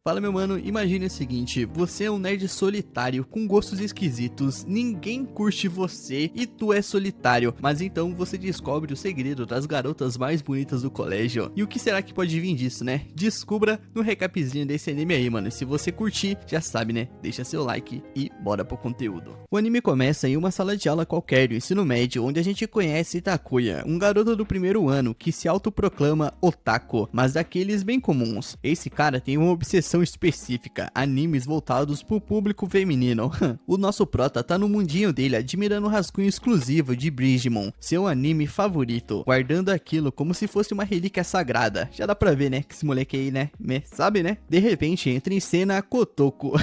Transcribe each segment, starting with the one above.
Fala meu mano, imagine o seguinte, você é um nerd solitário com gostos esquisitos, ninguém curte você e tu é solitário, mas então você descobre o segredo das garotas mais bonitas do colégio. E o que será que pode vir disso, né? Descubra no recapzinho desse anime aí, mano. E se você curtir, já sabe, né? Deixa seu like e bora pro conteúdo. O anime começa em uma sala de aula qualquer do ensino médio, onde a gente conhece Takuya, um garoto do primeiro ano que se autoproclama otaku, mas daqueles bem comuns. Esse cara tem uma obsessão específica, animes voltados pro público feminino. O nosso prota tá no mundinho dele admirando o rascunho exclusivo de Bridgemon, seu anime favorito, guardando aquilo como se fosse uma relíquia sagrada. Já dá pra ver, né, que esse moleque aí, né, sabe, né? De repente entra em cena Kotoko.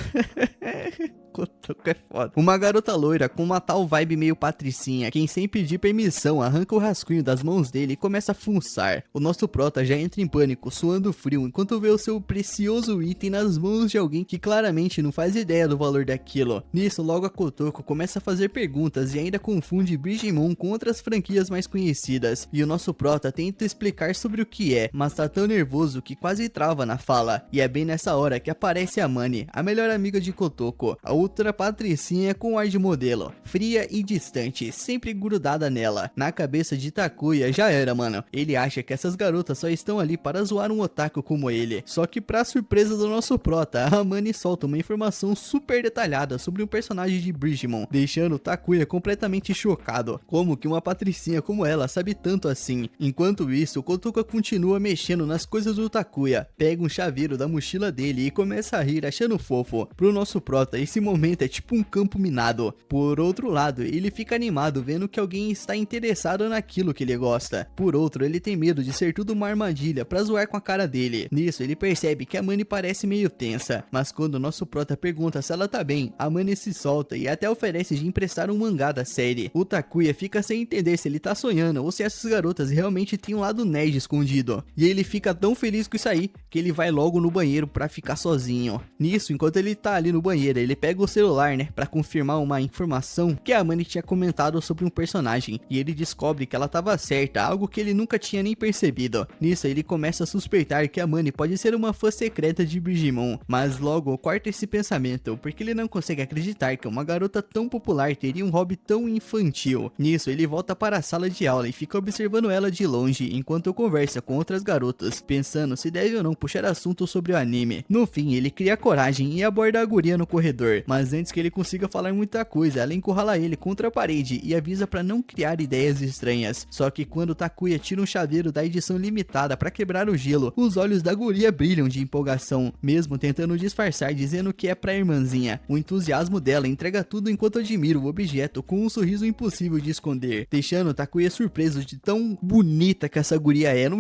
Kotoko é foda. Uma garota loira com uma tal vibe meio patricinha, quem sem pedir permissão arranca o rascunho das mãos dele e começa a fuçar. O nosso prota já entra em pânico, suando frio, enquanto vê o seu precioso item nas mãos de alguém que claramente não faz ideia do valor daquilo. Nisso, logo a Kotoko começa a fazer perguntas e ainda confunde Bridgemon com outras franquias mais conhecidas. E o nosso prota tenta explicar sobre o que é, mas tá tão nervoso que quase trava na fala. E é bem nessa hora que aparece a Mani, a melhor amiga de Kotoko, a outra patricinha com ar de modelo, fria e distante, sempre grudada nela. Na cabeça de Takuya já era, mano. Ele acha que essas garotas só estão ali para zoar um otaku como ele. Só que pra surpresa do nosso prota, a Mani solta uma informação super detalhada sobre um personagem de Bridgemon, deixando Takuya completamente chocado. Como que uma patricinha como ela sabe tanto assim? Enquanto isso, Kotoko continua mexendo nas coisas do Takuya, pega um chaveiro da mochila dele e começa a rir achando fofo. Pro nosso prota, esse momento é tipo um campo minado. Por outro lado, ele fica animado vendo que alguém está interessado naquilo que ele gosta. Por outro, ele tem medo de ser tudo uma armadilha pra zoar com a cara dele. Nisso, ele percebe que a Mani parece meio tensa, mas quando o nosso prota pergunta se ela tá bem, a Mani se solta e até oferece de emprestar um mangá da série. O Takuya fica sem entender se ele tá sonhando ou se essas garotas realmente têm um lado nerd escondido. E ele fica tão feliz com isso aí, que ele vai logo no banheiro pra ficar sozinho. Nisso, enquanto ele tá ali no banheiro, ele pega o celular, né, pra confirmar uma informação que a Mani tinha comentado sobre um personagem, e ele descobre que ela tava certa, algo que ele nunca tinha nem percebido. Nisso, ele começa a suspeitar que a Mani pode ser uma fã secreta de Bridgemon, mas logo corta esse pensamento, porque ele não consegue acreditar que uma garota tão popular teria um hobby tão infantil. Nisso, ele volta para a sala de aula e fica observando ela de longe, enquanto conversa com outras garotas, pensando se deve ou não puxar assunto sobre o anime. No fim, ele cria coragem e aborda a guria no corredor, mas antes que ele consiga falar muita coisa, ela encurrala ele contra a parede e avisa pra não criar ideias estranhas. Só que quando Takuya tira um chaveiro da edição limitada pra quebrar o gelo, os olhos da guria brilham de empolgação, mesmo tentando disfarçar dizendo que é pra irmãzinha. O entusiasmo dela entrega tudo enquanto admira o objeto com um sorriso impossível de esconder, deixando Takuya surpreso de tão bonita que essa guria é. Não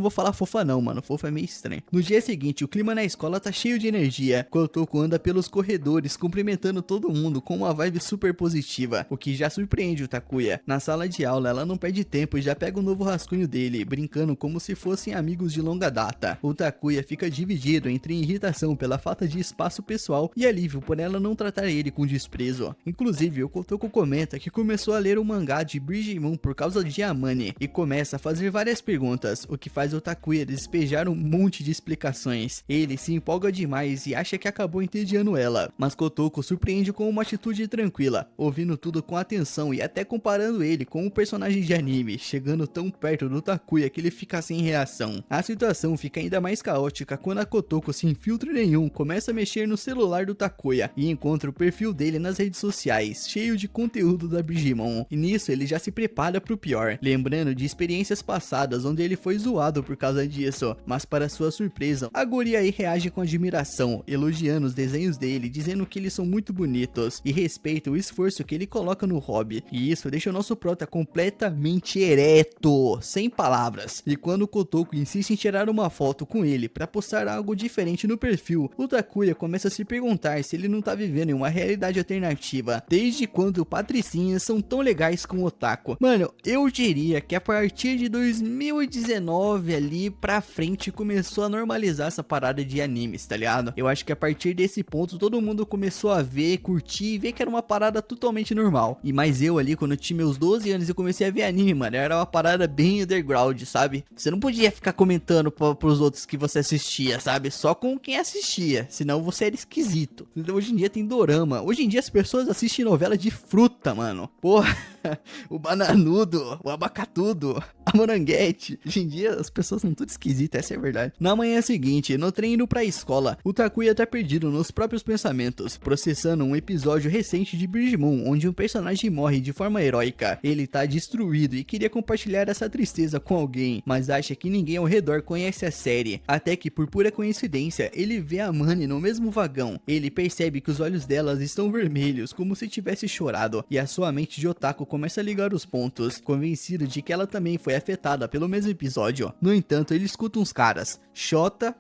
vou falar fofa não, mano, fofa é meio estranho. No dia seguinte, o clima na escola tá cheio de energia. Kotoko anda pelos corredores cumprimentando todo mundo com uma vibe super positiva, o que já surpreende o Takuya. Na sala de aula, ela não perde tempo e já pega um novo rascunho dele, brincando como se fossem amigos de longa data. O Takuya fica dividido entre irritação pela falta de espaço pessoal e alívio por ela não tratar ele com desprezo. Inclusive, o Kotoko comenta que começou a ler o mangá de Bridgemon por causa de Amane e começa a fazer várias perguntas, o que faz o Takuya despejar um monte de explicações. Ele se empolga demais e acha que acabou entediando ela, mas Kotoko surpreende com uma atitude tranquila, ouvindo tudo com atenção e até comparando ele com um personagem de anime, chegando tão perto do Takuya que ele fica sem reação. A situação fica ainda mais caótica quando a Kotoko, sem filtro nenhum, começa a mexer no celular do Takuya e encontra o perfil dele nas redes sociais, cheio de conteúdo da Bridgemon. E nisso ele já se prepara pro pior, lembrando de experiências passadas onde ele foi zoado por causa disso, mas para sua surpresa, a guria aí reage com admiração, elogiando os desenhos dele, dizendo que eles são muito bonitos e respeita o esforço que ele coloca no hobby. E isso deixa o nosso prota completamente ereto, sem palavras. E quando o Kotoko insiste em tirar uma foto com ele para postar algo diferente no perfil, o Takuya começa a se perguntar se ele não tá vivendo em uma realidade alternativa. Desde quando patricinhas são tão legais com o otaku? Mano, eu diria que a partir de 2019 ali pra frente começou a normalizar essa parada de animes, tá ligado? Eu acho que a partir desse ponto todo todo mundo começou a ver, curtir e ver que era uma parada totalmente normal. E mais eu ali, quando eu tinha meus 12 anos e comecei a ver anime, mano, era uma parada bem underground, sabe? Você não podia ficar comentando pros outros que você assistia, sabe? Só com quem assistia, senão você era esquisito. Hoje em dia tem dorama. Hoje em dia as pessoas assistem novela de fruta, mano. Porra, o bananudo, o abacatudo, a moranguete. Hoje em dia as pessoas são tudo esquisitas, essa é a verdade. Na manhã seguinte, no trem indo pra escola, o Takuya tá perdido nos próprios pensamentos, processando um episódio recente de Bridgemon, onde um personagem morre de forma heróica. Ele tá destruído e queria compartilhar essa tristeza com alguém, mas acha que ninguém ao redor conhece a série. Até que, por pura coincidência, ele vê a Mani no mesmo vagão. Ele percebe que os olhos delas estão vermelhos, como se tivesse chorado, e a sua mente de otaku começa a ligar os pontos, convencido de que ela também foi afetada pelo mesmo episódio. No entanto, ele escuta uns caras, Shota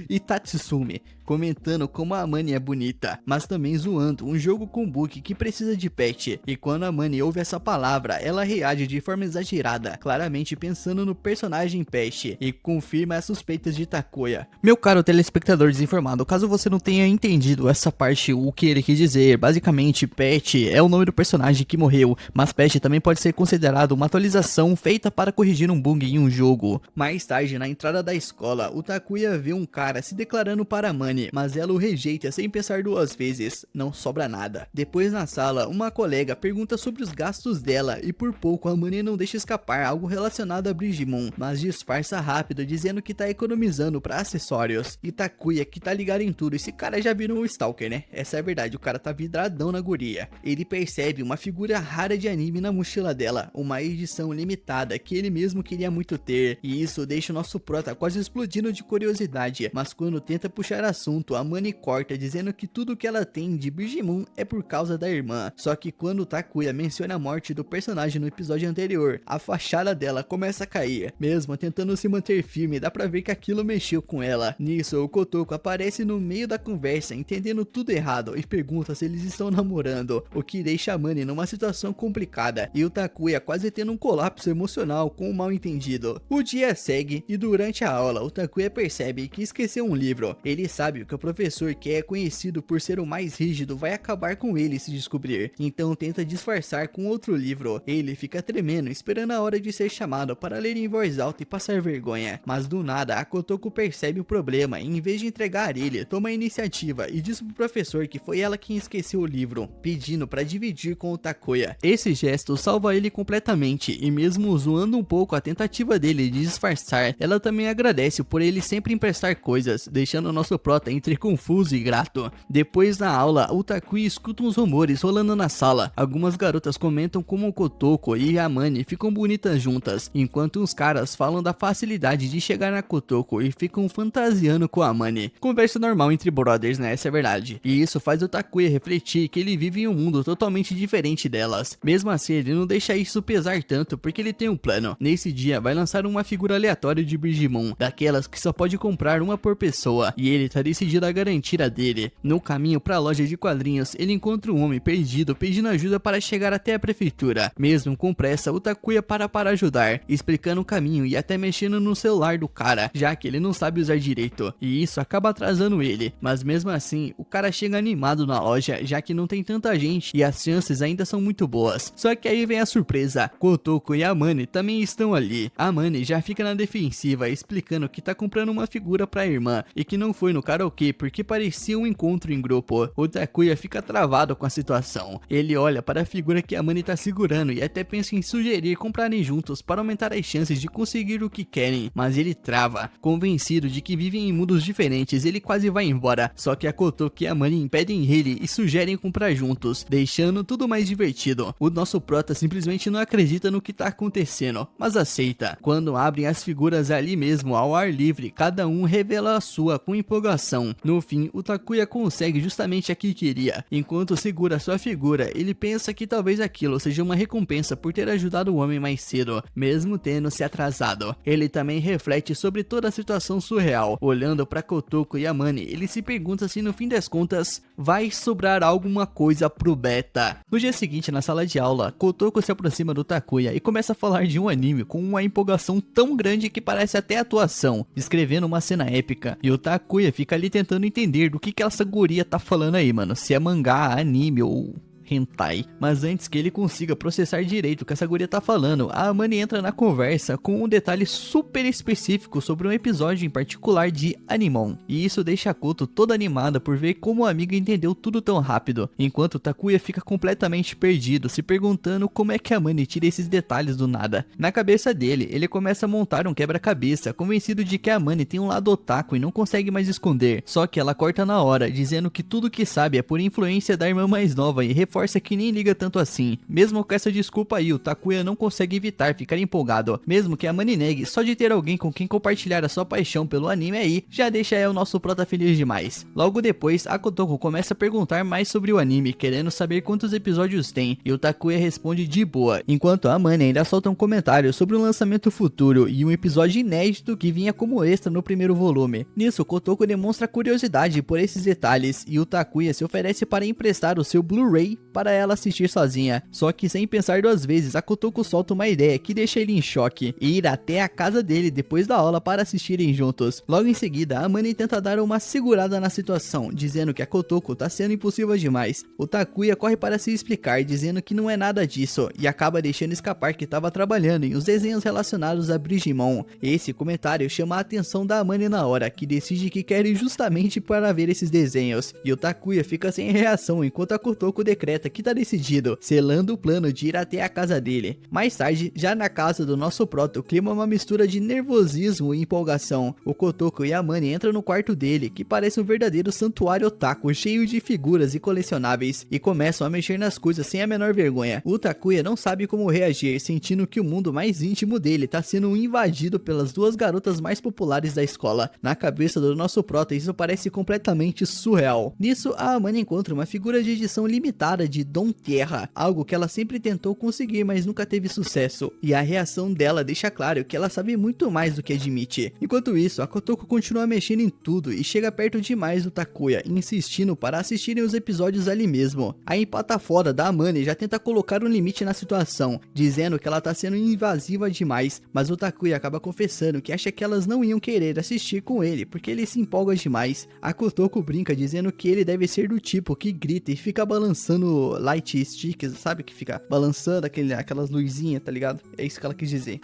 e Tatsumi, comentando como a Mani é bonita, mas também zoando um jogo com bug que precisa de patch. E quando a Mani ouve essa palavra, ela reage de forma exagerada, claramente pensando no personagem patch, e confirma as suspeitas de Takuya. Meu caro telespectador desinformado, caso você não tenha entendido essa parte, o que ele quis dizer, basicamente patch é o nome do personagem que morreu, mas patch também pode ser considerado uma atualização feita para corrigir um bug em um jogo. Mais tarde, na entrada da escola, o Takuya vê um cara se declarando para a Mani, mas ela o rejeita sem pensar duas vezes, não sobra nada. Depois na sala, uma colega pergunta sobre os gastos dela e por pouco a Mani não deixa escapar algo relacionado a Bridgemon, mas disfarça rápido dizendo que tá economizando para acessórios. E Takuya, que tá ligado em tudo, esse cara já virou um stalker, né? Essa é a verdade, o cara tá vidradão na guria. Ele percebe uma figura rara de anime na mochila dela, uma edição limitada que ele mesmo queria muito ter, e isso deixa o nosso prota quase explodindo de curiosidade, mas quando tenta puxar assunto, a Mani corta dizendo que tudo que ela tem de Bridgemon é por causa da irmã. Só que quando o Takuya menciona a morte do personagem no episódio anterior, a fachada dela começa a cair. Mesmo tentando se manter firme, dá pra ver que aquilo mexeu com ela. Nisso, o Kotoko aparece no meio da conversa, entendendo tudo errado, e pergunta se eles estão namorando, o que deixa a Mani numa situação complicada, e o Takuya quase tendo um colapso emocional com o mal entendido. O dia segue, e durante a aula, o Takuya percebe que esqueceu um livro. Ele sabe que o professor, que é conhecido por ser o mais rígido, vai acabar com ele se descobrir, então tenta disfarçar com outro livro. Ele fica tremendo, esperando a hora de ser chamado para ler em voz alta e passar vergonha, mas do nada a Kotoko percebe o problema e em vez de entregar ele, toma a iniciativa e diz pro professor que foi ela quem esqueceu o livro, pedindo para dividir com o Takuya. Esse gesto salva ele completamente, e mesmo zoando um pouco a tentativa dele de disfarçar, ela também agradece por ele sempre emprestar coisas, deixando o nosso prota entre confuso e grato. Depois na aula, o Takuya escuta uns rumores rolando na sala. Algumas garotas comentam como o Kotoko e a Mani ficam bonitas juntas, enquanto uns caras falam da facilidade de chegar na Kotoko e ficam fantasiando com a Mani. Conversa normal entre brothers, né? Essa é a verdade. E isso faz o Takuya refletir que ele vive em um mundo totalmente diferente delas. Mesmo assim, ele não deixa isso pesar tanto porque ele tem um plano. Nesse dia, vai lançar uma figura aleatória de Bridgemon, daquelas que só pode comprar uma por pessoa, e ele tá decidido a garantir a dele. No caminho pra loja de quadrinhos, ele encontra um homem perdido pedindo ajuda para chegar até a prefeitura. Mesmo com pressa, o Takuya para ajudar, explicando o caminho e até mexendo no celular do cara, já que ele não sabe usar direito, e isso acaba atrasando ele. Mas mesmo assim, o cara chega animado na loja, já que não tem tanta gente e as chances ainda são muito boas. Só que aí vem a surpresa, Kotoko e a Mani também estão ali. A Mani já fica na defensiva, explicando que tá comprando uma figura pra irmã e que não foi no karaokê porque parecia um encontro em grupo. O Takuya fica travado com a situação. Ele olha para a figura que a Mani tá segurando e até pensa em sugerir comprarem juntos para aumentar as chances de conseguir o que querem, mas ele trava. Convencido de que vivem em mundos diferentes, ele quase vai embora, só que a Kotoko e a Mani impedem ele e sugerem comprar juntos, deixando tudo mais divertido. O nosso prota simplesmente não acredita no que tá acontecendo, mas aceita. Quando abrem as figuras ali mesmo ao ar livre, cada um revela a sua com empolgação. No fim, o Takuya consegue justamente a que queria. Enquanto segura sua figura, ele pensa que talvez aquilo seja uma recompensa por ter ajudado o homem mais cedo, mesmo tendo se atrasado. Ele também reflete sobre toda a situação surreal. Olhando para Kotoko e a Mani, ele se pergunta se no fim das contas vai sobrar alguma coisa pro Beta. No dia seguinte, na sala de aula, Kotoko se aproxima do Takuya e começa a falar de um anime com uma empolgação tão grande que parece até atuação, descrevendo uma cena cena épica. E o Takuya fica ali tentando entender do que essa guria tá falando aí, mano. Se é mangá, anime ou hentai. Mas antes que ele consiga processar direito o que essa guria tá falando, a Amane entra na conversa com um detalhe super específico sobre um episódio em particular de Animon. E isso deixa a Koto toda animada por ver como a amiga entendeu tudo tão rápido, enquanto Takuya fica completamente perdido, se perguntando como é que a Amane tira esses detalhes do nada. Na cabeça dele, ele começa a montar um quebra-cabeça, convencido de que a Amane tem um lado otaku e não consegue mais esconder. Só que ela corta na hora, dizendo que tudo que sabe é por influência da irmã mais nova e reforça que nem liga tanto assim. Mesmo com essa desculpa aí, o Takuya não consegue evitar ficar empolgado, mesmo que a Amane negue. Só de ter alguém com quem compartilhar a sua paixão pelo anime aí, já deixa o nosso prota feliz demais. Logo depois, a Kotoko começa a perguntar mais sobre o anime, querendo saber quantos episódios tem, e o Takuya responde de boa, enquanto a Amane ainda solta um comentário sobre um lançamento futuro e um episódio inédito que vinha como extra no primeiro volume. Nisso, Kotoko demonstra curiosidade por esses detalhes, e o Takuya se oferece para emprestar o seu Blu-ray para ela assistir sozinha. Só que sem pensar duas vezes, a Kotoko solta uma ideia que deixa ele em choque, e ir até a casa dele depois da aula para assistirem juntos. Logo em seguida, a Amane tenta dar uma segurada na situação, dizendo que a Kotoko tá sendo impulsiva demais. O Takuya corre para se explicar, dizendo que não é nada disso, e acaba deixando escapar que estava trabalhando em os desenhos relacionados a Brigimon. Esse comentário chama a atenção da Amane na hora, que decide que quer ir justamente para ver esses desenhos, e o Takuya fica sem reação enquanto a Kotoko decreta que tá decidido, selando o plano de ir até a casa dele. Mais tarde, já na casa do nosso prota, o clima é uma mistura de nervosismo e empolgação. O Kotoko e a Amane entram no quarto dele, que parece um verdadeiro santuário otaku, cheio de figuras e colecionáveis, e começam a mexer nas coisas sem a menor vergonha. O Takuya não sabe como reagir, sentindo que o mundo mais íntimo dele tá sendo invadido pelas duas garotas mais populares da escola. Na cabeça do nosso prota, isso parece completamente surreal. Nisso, a Amane encontra uma figura de edição limitada de Dom Terra, algo que ela sempre tentou conseguir, mas nunca teve sucesso, e a reação dela deixa claro que ela sabe muito mais do que admite. Enquanto isso, a Kotoko continua mexendo em tudo e chega perto demais do Takuya, insistindo para assistirem os episódios ali mesmo. A empata foda da Amane já tenta colocar um limite na situação, dizendo que ela tá sendo invasiva demais, mas o Takuya acaba confessando que acha que elas não iam querer assistir com ele, porque ele se empolga demais. A Kotoko brinca dizendo que ele deve ser do tipo que grita e fica balançando light sticks, sabe? Que fica balançando aquelas luzinhas, tá ligado? É isso que ela quis dizer.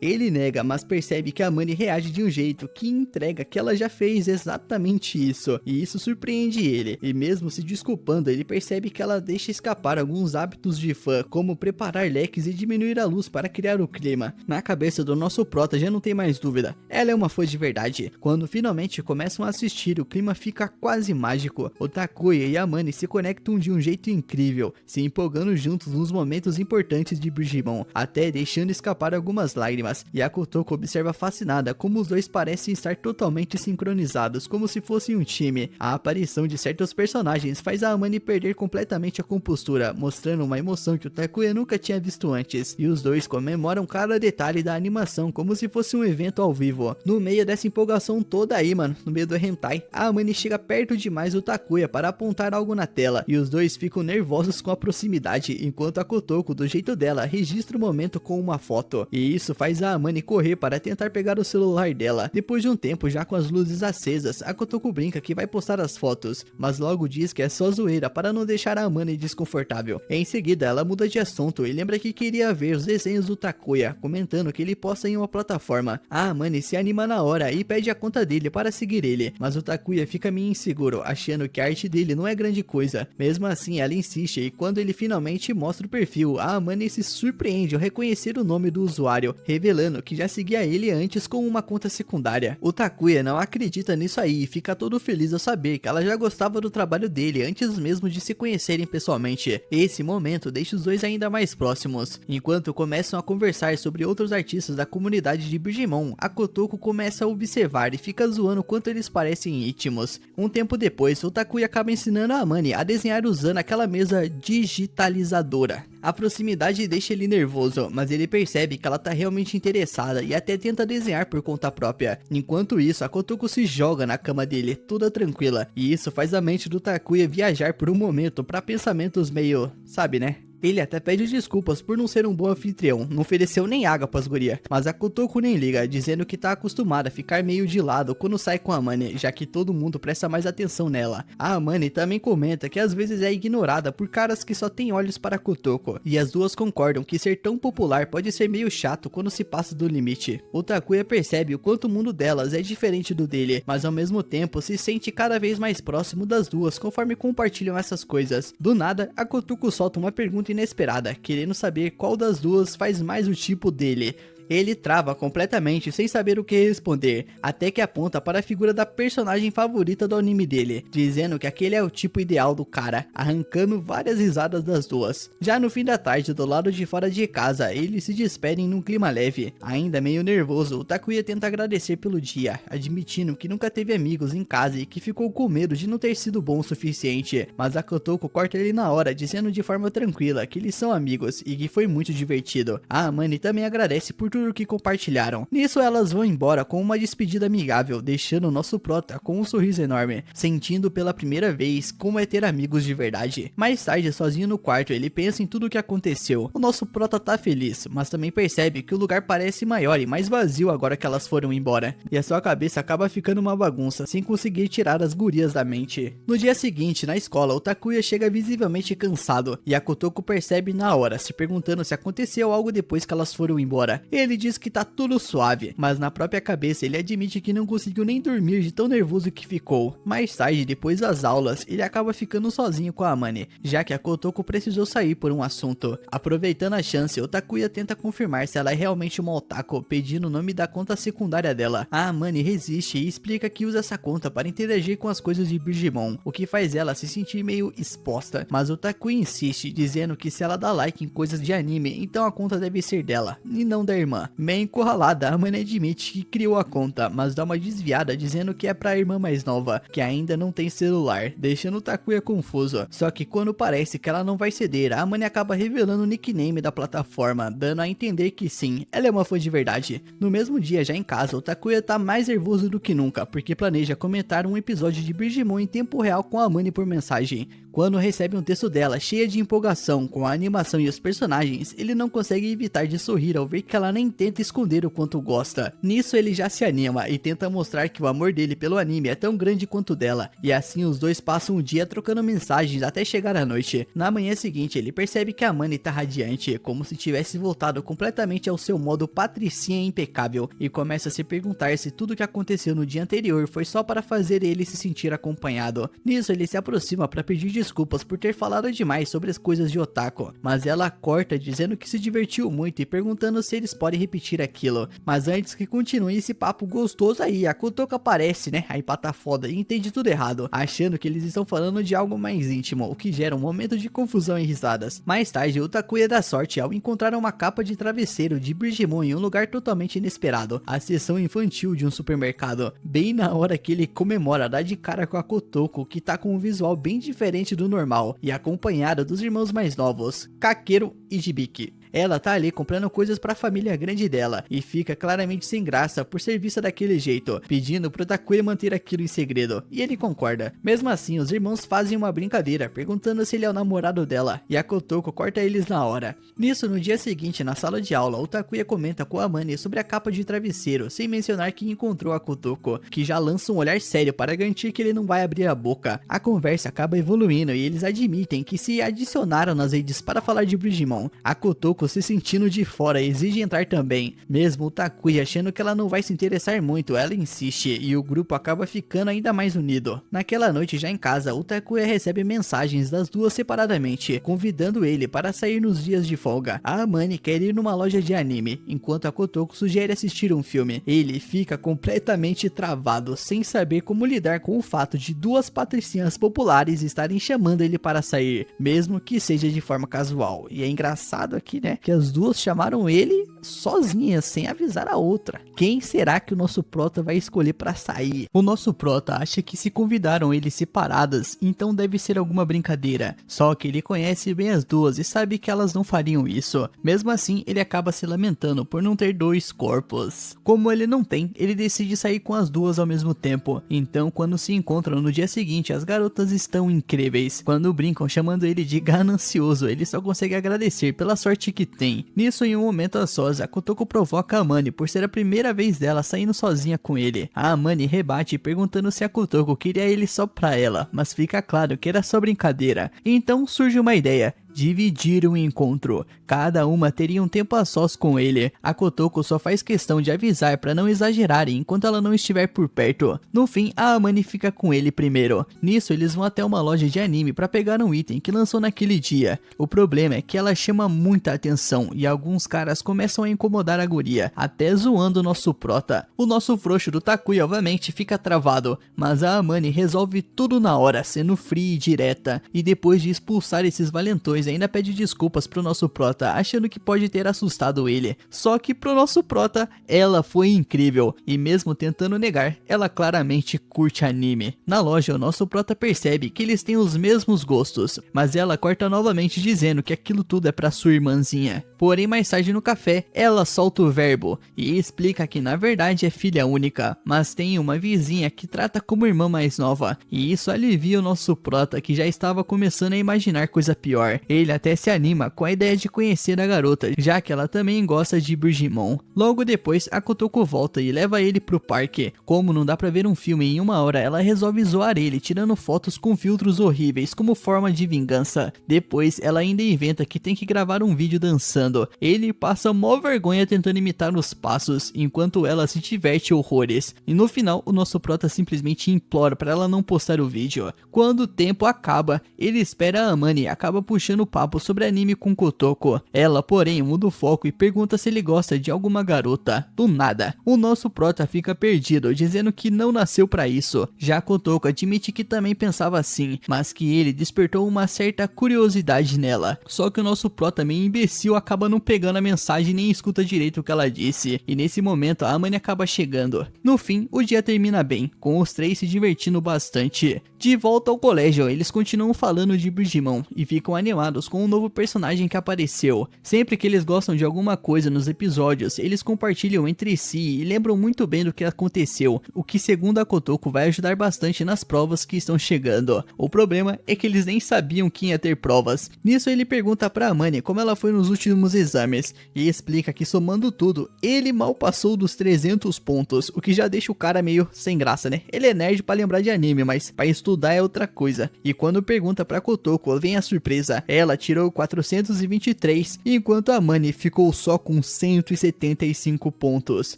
Ele nega, mas percebe que a Amane reage de um jeito que entrega que ela já fez exatamente isso, e isso surpreende ele. E mesmo se desculpando, ele percebe que ela deixa escapar alguns hábitos de fã, como preparar leques e diminuir a luz para criar o clima. Na cabeça do nosso prota já não tem mais dúvida, ela é uma fã de verdade. Quando finalmente começam a assistir, o clima fica quase mágico. O Takuya e a Amane se conectam de um jeito incrível, se empolgando juntos nos momentos importantes de Brigimon, até deixando escapar algumas lágrimas. E a Kotoko observa fascinada como os dois parecem estar totalmente sincronizados, como se fossem um time. A aparição de certos personagens faz a Amane perder completamente a compostura, mostrando uma emoção que o Takuya nunca tinha visto antes, e os dois comemoram cada detalhe da animação como se fosse um evento ao vivo. No meio dessa empolgação toda aí, mano, no meio do hentai, a Amane chega perto demais do Takuya para apontar algo na tela, e os dois ficam nervosos com a proximidade, enquanto a Kotoko, do jeito dela, registra o momento com uma foto, e isso faz a Amane correr para tentar pegar o celular dela. Depois de um tempo, já com as luzes acesas, a Kotoko brinca que vai postar as fotos, mas logo diz que é só zoeira para não deixar a Amane desconfortável. Em seguida, ela muda de assunto e lembra que queria ver os desenhos do Takuya, comentando que ele posta em uma plataforma. A Amane se anima na hora e pede a conta dele para seguir ele, mas o Takuya fica meio inseguro, achando que a arte dele não é grande coisa. Mesmo assim, ela insiste, e quando ele finalmente mostra o perfil, a Amane se surpreende ao reconhecer o nome do usuário, revelando que já seguia ele antes com uma conta secundária. O Takuya não acredita nisso aí e fica todo feliz ao saber que ela já gostava do trabalho dele antes mesmo de se conhecerem pessoalmente. Esse momento deixa os dois ainda mais próximos. Enquanto começam a conversar sobre outros artistas da comunidade de Brigimon, a Kotoko começa a observar e fica zoando quanto eles parecem íntimos. Um tempo depois, o Takuya acaba ensinando a Amane a desenhar usando aquela mesa digitalizadora. A proximidade deixa ele nervoso, mas ele percebe que ela tá realmente interessada e até tenta desenhar por conta própria. Enquanto isso, a Kotoko se joga na cama dele, toda tranquila, e isso faz a mente do Takuya viajar por um momento para pensamentos meio, sabe, né? Ele até pede desculpas por não ser um bom anfitrião, não ofereceu nem água pras guria, mas a Kotoko nem liga, dizendo que tá acostumada a ficar meio de lado quando sai com a Amane, já que todo mundo presta mais atenção nela. A Amane também comenta que às vezes é ignorada por caras que só têm olhos para a Kotoko, e as duas concordam que ser tão popular pode ser meio chato quando se passa do limite. O Takuya percebe o quanto o mundo delas é diferente do dele, mas ao mesmo tempo se sente cada vez mais próximo das duas conforme compartilham essas coisas. Do nada, a Kotoko solta uma pergunta inesperada, querendo saber qual das duas faz mais o tipo dele. Ele trava completamente sem saber o que responder, até que aponta para a figura da personagem favorita do anime dele, dizendo que aquele é o tipo ideal do cara, arrancando várias risadas das duas. Já no fim da tarde, do lado de fora de casa, eles se despedem num clima leve. Ainda meio nervoso, o Takuya tenta agradecer pelo dia, admitindo que nunca teve amigos em casa e que ficou com medo de não ter sido bom o suficiente, mas a Kotoko corta ele na hora, dizendo de forma tranquila que eles são amigos e que foi muito divertido. A Amane também agradece por tudo que compartilharam. Nisso elas vão embora com uma despedida amigável, deixando o nosso prota com um sorriso enorme, sentindo pela primeira vez como é ter amigos de verdade. Mais tarde, sozinho no quarto, ele pensa em tudo o que aconteceu. O nosso prota tá feliz, mas também percebe que o lugar parece maior e mais vazio agora que elas foram embora, e a sua cabeça acaba ficando uma bagunça, sem conseguir tirar as gurias da mente. No dia seguinte, na escola, o Takuya chega visivelmente cansado, e a Kotoko percebe na hora, se perguntando se aconteceu algo depois que elas foram embora. Ele diz que tá tudo suave, mas na própria cabeça ele admite que não conseguiu nem dormir de tão nervoso que ficou. Mais tarde, depois das aulas, ele acaba ficando sozinho com a Amane, já que a Kotoko precisou sair por um assunto. Aproveitando a chance, o Takuya tenta confirmar se ela é realmente uma otaku, pedindo o nome da conta secundária dela. A Amane resiste e explica que usa essa conta para interagir com as coisas de Digimon, o que faz ela se sentir meio exposta, mas o Takuya insiste, dizendo que se ela dá like em coisas de anime, então a conta deve ser dela, e não da irmã. Meio encurralada, a Amane admite que criou a conta, mas dá uma desviada dizendo que é pra irmã mais nova, que ainda não tem celular, deixando o Takuya confuso. Só que quando parece que ela não vai ceder, a Amane acaba revelando o nickname da plataforma, dando a entender que sim, ela é uma fã de verdade. No mesmo dia, já em casa, o Takuya tá mais nervoso do que nunca, porque planeja comentar um episódio de Digimon em tempo real com a Amane por mensagem. Quando recebe um texto dela cheia de empolgação com a animação e os personagens, ele não consegue evitar de sorrir ao ver que ela nem tenta esconder o quanto gosta. Nisso ele já se anima e tenta mostrar que o amor dele pelo anime é tão grande quanto dela, e assim os dois passam o dia trocando mensagens até chegar a noite. Na manhã seguinte ele percebe que a Amane tá radiante, como se tivesse voltado completamente ao seu modo patricinha impecável, e começa a se perguntar se tudo que aconteceu no dia anterior foi só para fazer ele se sentir acompanhado. Nisso ele se aproxima para pedir desculpas por ter falado demais sobre as coisas de otaku, mas ela corta dizendo que se divertiu muito e perguntando se eles podem repetir aquilo. Mas antes que continue esse papo gostoso aí, a Kotoko aparece, né, aí pata foda e entende tudo errado, achando que eles estão falando de algo mais íntimo, o que gera um momento de confusão e risadas. Mais tarde, o Takuya dá sorte ao encontrar uma capa de travesseiro de Digimon em um lugar totalmente inesperado, a seção infantil de um supermercado. Bem na hora que ele comemora, dá de cara com a Kotoko, que tá com um visual bem diferente do normal, e acompanhada dos irmãos mais novos, Kakeru e Hibiki. Ela tá ali comprando coisas pra família grande dela, e fica claramente sem graça por ser vista daquele jeito, pedindo pro Takuya manter aquilo em segredo, e ele concorda. Mesmo assim, os irmãos fazem uma brincadeira, perguntando se ele é o namorado dela, e a Kotoko corta eles na hora. Nisso, no dia seguinte, na sala de aula, o Takuya comenta com a Amane sobre a capa de travesseiro, sem mencionar que encontrou a Kotoko, que já lança um olhar sério para garantir que ele não vai abrir a boca. A conversa acaba evoluindo e eles admitem que se adicionaram nas redes para falar de Digimon. A Kotoko, se sentindo de fora, exige entrar também. Mesmo o Takuya achando que ela não vai se interessar muito, ela insiste e o grupo acaba ficando ainda mais unido. Naquela noite, já em casa, o Takuya recebe mensagens das duas separadamente, convidando ele para sair nos dias de folga. A Amane quer ir numa loja de anime, enquanto a Kotoko sugere assistir um filme. Ele fica completamente travado, sem saber como lidar com o fato de duas patricinhas populares estarem chamando ele para sair, mesmo que seja de forma casual. E é engraçado aqui, né, que as duas chamaram ele sozinha, sem avisar a outra. Quem será que o nosso prota vai escolher pra sair? O nosso prota acha que se convidaram eles separadas, então deve ser alguma brincadeira. Só que ele conhece bem as duas e sabe que elas não fariam isso. Mesmo assim, ele acaba se lamentando por não ter dois corpos. Como ele não tem, ele decide sair com as duas ao mesmo tempo. Então, quando se encontram no dia seguinte, as garotas estão incríveis. Quando brincam chamando ele de ganancioso, ele só consegue agradecer pela sorte que tem. Nisso, em um momento a sós, a Kotoko provoca a Amane por ser a primeira vez dela saindo sozinha com ele. A Amane rebate perguntando se a Kotoko queria ele só pra ela, mas fica claro que era só brincadeira. Então surge uma ideia: dividir o encontro. Cada uma teria um tempo a sós com ele. A Kotoko só faz questão de avisar para não exagerarem enquanto ela não estiver por perto. No fim, a Amane fica com ele primeiro. Nisso, eles vão até uma loja de anime para pegar um item que lançou naquele dia. O problema é que ela chama muita atenção e alguns caras começam a incomodar a guria, até zoando o nosso prota. O nosso frouxo do Takuya obviamente fica travado, mas a Amane resolve tudo na hora, sendo fria e direta. E depois de expulsar esses valentões, ainda pede desculpas pro nosso prota, achando que pode ter assustado ele. Só que pro nosso prota, ela foi incrível, e mesmo tentando negar, ela claramente curte anime. Na loja, o nosso prota percebe que eles têm os mesmos gostos, mas ela corta novamente dizendo que aquilo tudo é pra sua irmãzinha. Porém, mais tarde no café, ela solta o verbo e explica que na verdade é filha única, mas tem uma vizinha que trata como irmã mais nova, e isso alivia o nosso prota, que já estava começando a imaginar coisa pior. Ele até se anima com a ideia de conhecer a garota, já que ela também gosta de Brigimon. Logo depois, a Kotoko volta e leva ele pro parque. Como não dá pra ver um filme em uma hora, ela resolve zoar ele, tirando fotos com filtros horríveis como forma de vingança. Depois, ela ainda inventa que tem que gravar um vídeo dançando. Ele passa mó vergonha tentando imitar os passos, enquanto ela se diverte horrores. E no final, o nosso prota simplesmente implora pra ela não postar o vídeo. Quando o tempo acaba, ele espera a Amane e acaba puxando papo sobre anime com Kotoko. Ela, porém, muda o foco e pergunta se ele gosta de alguma garota. Do nada, o nosso prota fica perdido, dizendo que não nasceu pra isso. Já Kotoko admite que também pensava assim, mas que ele despertou uma certa curiosidade nela. Só que o nosso prota, meio imbecil, acaba não pegando a mensagem e nem escuta direito o que ela disse. E nesse momento, a Amane acaba chegando. No fim, o dia termina bem, com os três se divertindo bastante. De volta ao colégio, eles continuam falando de Brigimon e ficam animados com um novo personagem que apareceu. Sempre que eles gostam de alguma coisa nos episódios, eles compartilham entre si e lembram muito bem do que aconteceu, o que segundo a Kotoko vai ajudar bastante nas provas que estão chegando. O problema é que eles nem sabiam que ia ter provas. Nisso ele pergunta pra Amane como ela foi nos últimos exames e explica que somando tudo, ele mal passou dos 300 pontos, o que já deixa o cara meio sem graça, né? Ele é nerd pra lembrar de anime, mas pra estudar é outra coisa. E quando pergunta pra Kotoko, vem a surpresa. Ela tirou 423, enquanto a Amane ficou só com 175 pontos.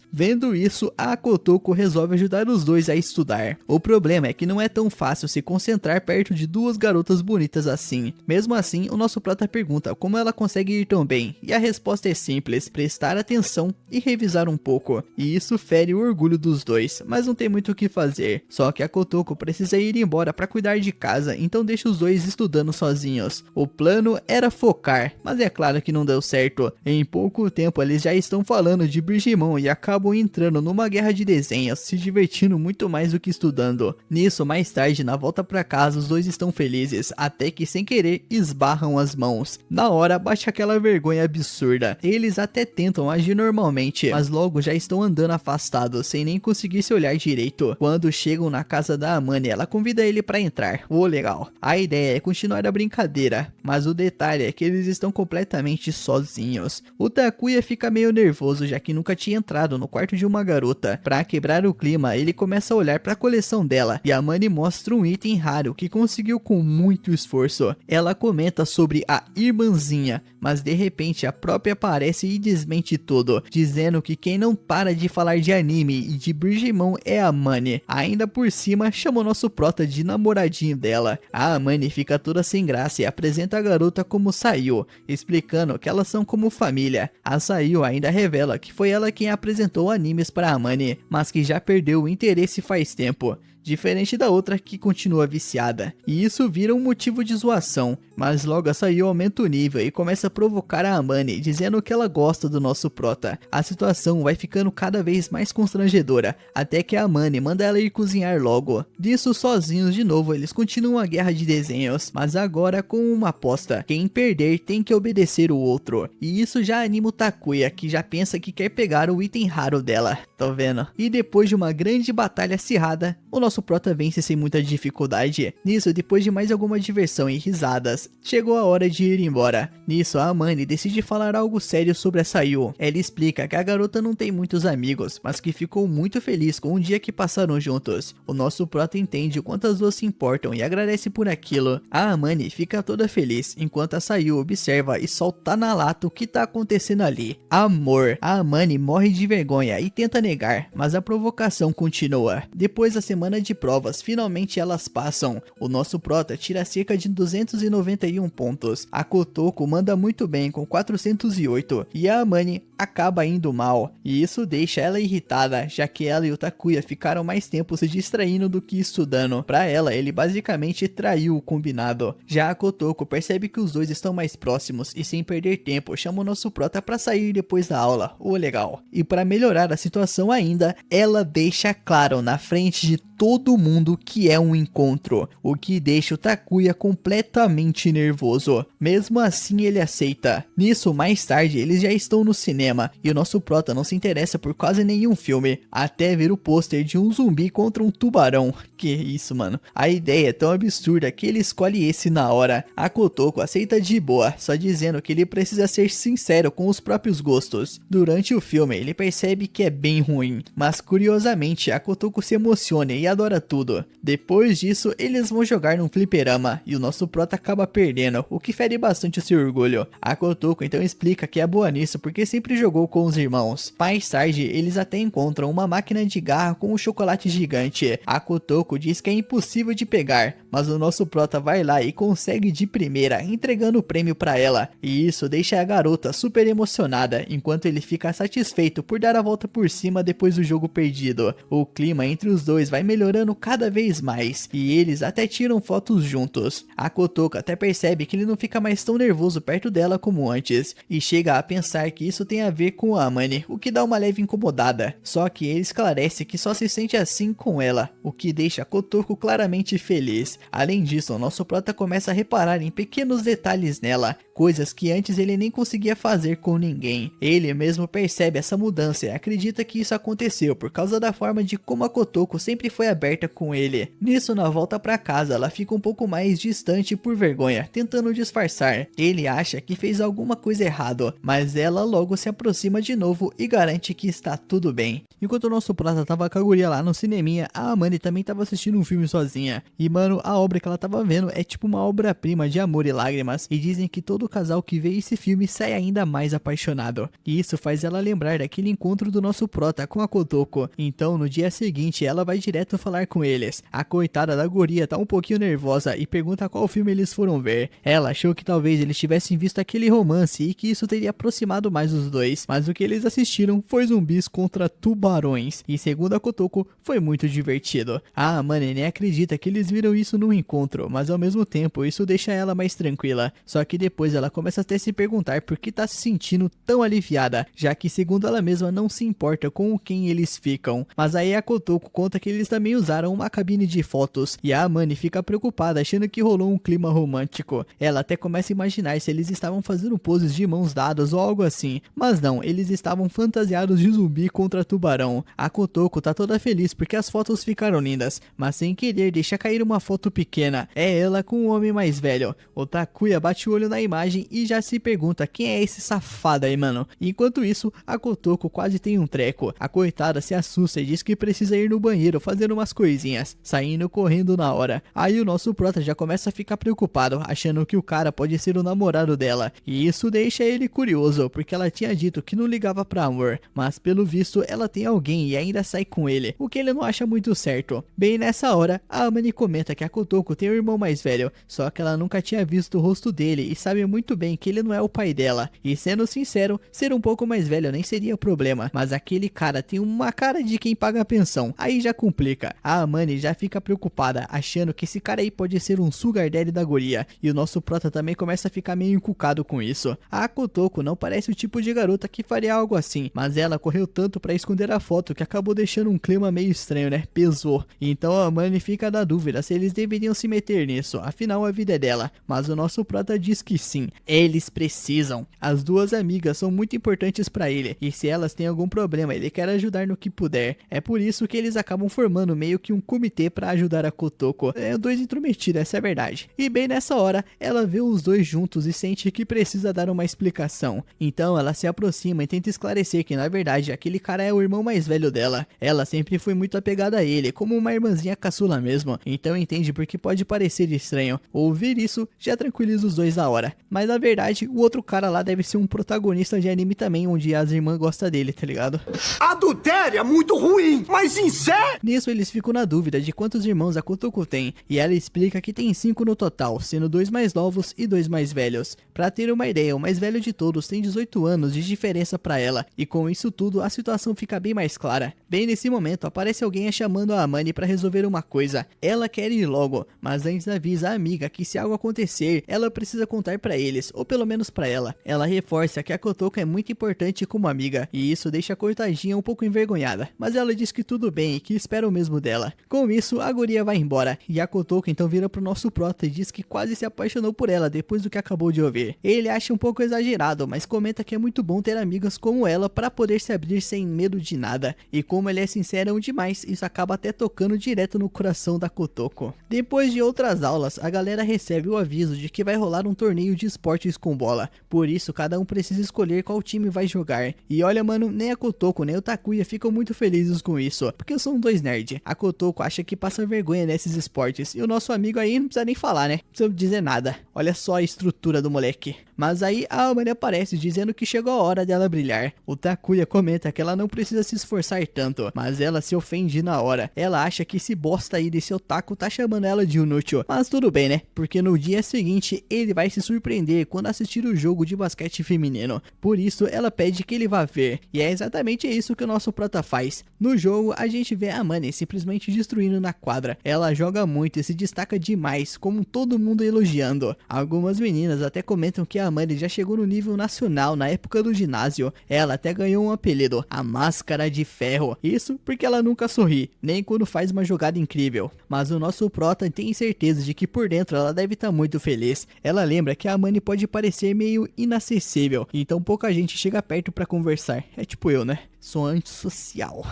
Vendo isso, a Kotoko resolve ajudar os dois a estudar. O problema é que não é tão fácil se concentrar perto de duas garotas bonitas assim. Mesmo assim, o nosso prota pergunta como ela consegue ir tão bem, e a resposta é simples: prestar atenção e revisar um pouco. E isso fere o orgulho dos dois, mas não tem muito o que fazer. Só que a Kotoko precisa ir embora para cuidar de casa, então deixa os dois estudando sozinhos. O plano era focar, mas é claro que não deu certo. Em pouco tempo eles já estão falando de Brigimon e acabam entrando numa guerra de desenhos, se divertindo muito mais do que estudando. Nisso, mais tarde, na volta para casa, os dois estão felizes, até que sem querer esbarram as mãos. Na hora bate aquela vergonha absurda. Eles até tentam agir normalmente, mas logo já estão andando afastados, sem nem conseguir se olhar direito. Quando chegam na casa da Amane, ela convida ele para entrar. Legal. A ideia é continuar a brincadeira, mas o detalhe é que eles estão completamente sozinhos. O Takuya fica meio nervoso, já que nunca tinha entrado no quarto de uma garota. Para quebrar o clima, ele começa a olhar para a coleção dela, e a Amane mostra um item raro que conseguiu com muito esforço. Ela comenta sobre a irmãzinha, mas de repente a própria aparece e desmente tudo, dizendo que quem não para de falar de anime e de Brigimon é a Amane. Ainda por cima, chama o nosso prota de namoradinho dela. A Amane fica toda sem graça e apresenta a garota como Sayu, explicando que elas são como família. A Sayu ainda revela que foi ela quem apresentou animes para Amane, mas que já perdeu o interesse faz tempo. diferente da outra que continua viciada. E isso vira um motivo de zoação, mas logo a Sayu aumenta o nível e começa a provocar a Amane, dizendo que ela gosta do nosso prota. A situação vai ficando cada vez mais constrangedora, até que a Amane manda ela ir cozinhar logo. Disso, sozinhos de novo, eles continuam a guerra de desenhos, mas agora com uma aposta: quem perder tem que obedecer o outro. E isso já anima o Takuya, que já pensa que quer pegar o item raro dela, tô vendo. E depois de uma grande batalha acirrada, o nosso prota vence sem muita dificuldade. Nisso, depois de mais alguma diversão e risadas, chegou a hora de ir embora. Nisso, a Amane decide falar algo sério sobre a Sayu. Ela explica que a garota não tem muitos amigos, mas que ficou muito feliz com o dia que passaram juntos. O nosso prota entende o quanto as duas se importam e agradece por aquilo. A Amane fica toda feliz, enquanto a Sayu observa e solta na lata o que tá acontecendo ali. Amor. A Amane morre de vergonha e tenta negar, mas a provocação continua. Depois da semana de provas, finalmente elas passam. O nosso prota tira cerca de 291 pontos. A Kotoko manda muito bem com 408 e a Amane acaba indo mal. E isso deixa ela irritada, já que ela e o Takuya ficaram mais tempo se distraindo do que estudando. Pra ela, ele basicamente traiu o combinado. Já a Kotoko percebe que os dois estão mais próximos e, sem perder tempo, chama o nosso prota pra sair depois da aula. Legal. E para melhorar a situação ainda, ela deixa claro na frente de todo mundo que é um encontro, o que deixa o Takuya completamente nervoso. Mesmo assim, ele aceita. Nisso, mais tarde, eles já estão no cinema e o nosso prota não se interessa por quase nenhum filme, até ver o pôster de um zumbi contra um tubarão. Que isso, mano. A ideia é tão absurda que ele escolhe esse na hora. A Kotoko aceita de boa, só dizendo que ele precisa ser sincero com os próprios gostos. Durante o filme, ele percebe que é bem ruim, mas curiosamente, a Kotoko se emociona e adora tudo. Depois disso, eles vão jogar num fliperama e o nosso prota acaba perdendo, o que fere bastante o seu orgulho. A Kotoko então explica que é boa nisso porque sempre jogou com os irmãos. Mais tarde, eles até encontram uma máquina de garra com um chocolate gigante. A Kotoko diz que é impossível de pegar, mas o nosso prota vai lá e consegue de primeira, entregando o prêmio pra ela. E isso deixa a garota super emocionada, enquanto ele fica satisfeito por dar a volta por cima depois do jogo perdido. O clima entre os dois vai melhorando cada vez mais, e eles até tiram fotos juntos. A Kotoko até percebe que ele não fica mais tão nervoso perto dela como antes, e chega a pensar que isso tem a ver com a Amane, o que dá uma leve incomodada. Só que ele esclarece que só se sente assim com ela, o que deixa a Kotoko claramente feliz. Além disso, o nosso prota começa a reparar em pequenos detalhes nela, coisas que antes ele nem conseguia fazer com ninguém. Ele mesmo percebe essa mudança e acredita que isso aconteceu por causa da forma de como a Kotoko sempre foi aberta com ele. Nisso, na volta pra casa, ela fica um pouco mais distante por vergonha, tentando disfarçar. Ele acha que fez alguma coisa errada, mas ela logo se aproxima de novo e garante que está tudo bem. Enquanto o nosso prata tava com a guria lá no cineminha, a Amane também tava assistindo um filme sozinha. E mano, a obra que ela tava vendo é tipo uma obra-prima de amor e lágrimas, e dizem que todo casal que vê esse filme sai ainda mais apaixonado. E isso faz ela lembrar daquele encontro do nosso prota com a Kotoko. Então no dia seguinte ela vai direto falar com eles. A coitada da guria tá um pouquinho nervosa e pergunta qual filme eles foram ver. Ela achou que talvez eles tivessem visto aquele romance e que isso teria aproximado mais os dois, mas o que eles assistiram foi zumbis contra tubarões, e segundo a Kotoko, foi muito divertido. A Amane nem acredita que eles viram isso num encontro, mas ao mesmo tempo isso deixa ela mais tranquila. Só que depois ela começa até a se perguntar por que tá se sentindo tão aliviada, já que segundo ela mesma não se importa com quem eles ficam. Mas aí a Kotoko conta que eles também usaram uma cabine de fotos, e a Amane fica preocupada achando que rolou um clima romântico. Ela até começa a imaginar se eles estavam fazendo poses de mãos dadas ou algo assim, mas não, eles estavam fantasiados de zumbi contra tubarão. A Kotoko tá toda feliz porque as fotos ficaram lindas, mas sem querer deixa cair uma foto pequena. É ela com um homem mais velho. O Takuya bate o olho na imagem e já se pergunta quem é esse safado aí, mano. Enquanto isso, a Kotoko quase tem um treco. A coitada se assusta e diz que precisa ir no banheiro fazer umas coisinhas, saindo correndo na hora. Aí o nosso prota já começa a ficar preocupado, achando que o cara pode ser o namorado dela, e isso deixa ele curioso, porque ela tinha dito que não ligava pra amor, mas pelo visto ela tem alguém e ainda sai com ele, o que ele não acha muito certo. Bem nessa hora, a Amane comenta que a Kotoko tem um irmão mais velho, só que ela nunca tinha visto o rosto dele e sabe muito bem que ele não é o pai dela. E sendo sincero, ser um pouco mais velho nem seria problema, mas aquele cara tem uma cara de quem paga a pensão, aí já complica. A Amani já fica preocupada, achando que esse cara aí pode ser um sugar daddy da guria, e o nosso prota também começa a ficar meio encucado com isso. A Kotoko não parece o tipo de garota que faria algo assim, mas ela correu tanto pra esconder a foto que acabou deixando um clima meio estranho, né? Pesou. Então a Amani fica na dúvida se eles deveriam se meter nisso, afinal a vida é dela, mas o nosso prota diz que sim, eles precisam. As duas amigas são muito importantes pra ele, e se elas têm algum problema, ele quer ajudar no que puder. É por isso que eles acabam formando meio que um comitê pra ajudar a Kotoko. É dois intrometidos, essa é a verdade. E bem nessa hora, ela vê os dois juntos e sente que precisa dar uma explicação. Então ela se aproxima e tenta esclarecer que na verdade aquele cara é o irmão mais velho dela. Ela sempre foi muito apegada a ele, como uma irmãzinha caçula mesmo. Então entende porque pode parecer estranho. Ouvir isso já tranquiliza os dois na hora. Mas na verdade, o outro cara lá deve ser um protagonista de anime também, onde as irmãs gostam dele, tá ligado? Adultério é muito ruim, mas sincero! Nisso eles ficam na dúvida de quantos irmãos a Kotoko tem, e ela explica que tem 5 no total, sendo 2 mais novos e 2 mais velhos. Pra ter uma ideia, o mais velho de todos tem 18 anos de diferença pra ela, e com isso tudo a situação fica bem mais clara. Bem nesse momento aparece alguém a chamando a Amani pra resolver uma coisa. Ela quer ir logo, mas antes avisa a amiga que se algo acontecer, ela precisa contar pra eles, ou pelo menos pra ela. Ela reforça que a Kotoko é muito importante como amiga, e isso deixa a Cortadinha um pouco envergonhada, mas ela diz que tudo bem e que espera o mesmo dela. Com isso, a guria vai embora, e a Kotoko então vira pro nosso prota e diz que quase se apaixonou por ela depois do que acabou de ouvir. Ele acha um pouco exagerado, mas comenta que é muito bom ter amigas como ela para poder se abrir sem medo de nada, e como ele é sincerão demais, isso acaba até tocando direto no coração da Kotoko. Depois de outras aulas, a galera recebe o aviso de que vai rolar um torneio de esportes com bola, por isso cada um precisa escolher qual time vai jogar. E olha mano, nem a Kotoko nem o Takuya ficam muito felizes com isso, porque são dois nerds. A Kotoko acha que passa vergonha nesses esportes, e o nosso amigo aí não precisa nem falar, né? Não precisa dizer nada. Olha só a estrutura do moleque. Mas aí a Amani aparece dizendo que chegou a hora dela brilhar. O Takuya comenta que ela não precisa se esforçar tanto, mas ela se ofende na hora. Ela acha que esse bosta aí desse otaku tá chamando ela de inútil. Mas tudo bem, né? Porque no dia seguinte ele vai se surpreender quando assistir o jogo de basquete feminino. Por isso ela pede que ele vá ver. E é exatamente isso que o nosso prota faz. No jogo a gente vê a Amani simplesmente destruindo na quadra. Ela joga muito e se destaca demais, como todo mundo elogiando. Algumas meninas até comentam que a Amani já chegou no nível nacional na época do ginásio. Ela até ganhou um apelido, a Máscara de Ferro. Isso porque ela nunca sorri, nem quando faz uma jogada incrível. Mas o nosso prota tem certeza de que por dentro ela deve estar muito feliz. Ela lembra que a Amani pode parecer meio inacessível, então pouca gente chega perto pra conversar. É tipo eu, né? Sou antissocial.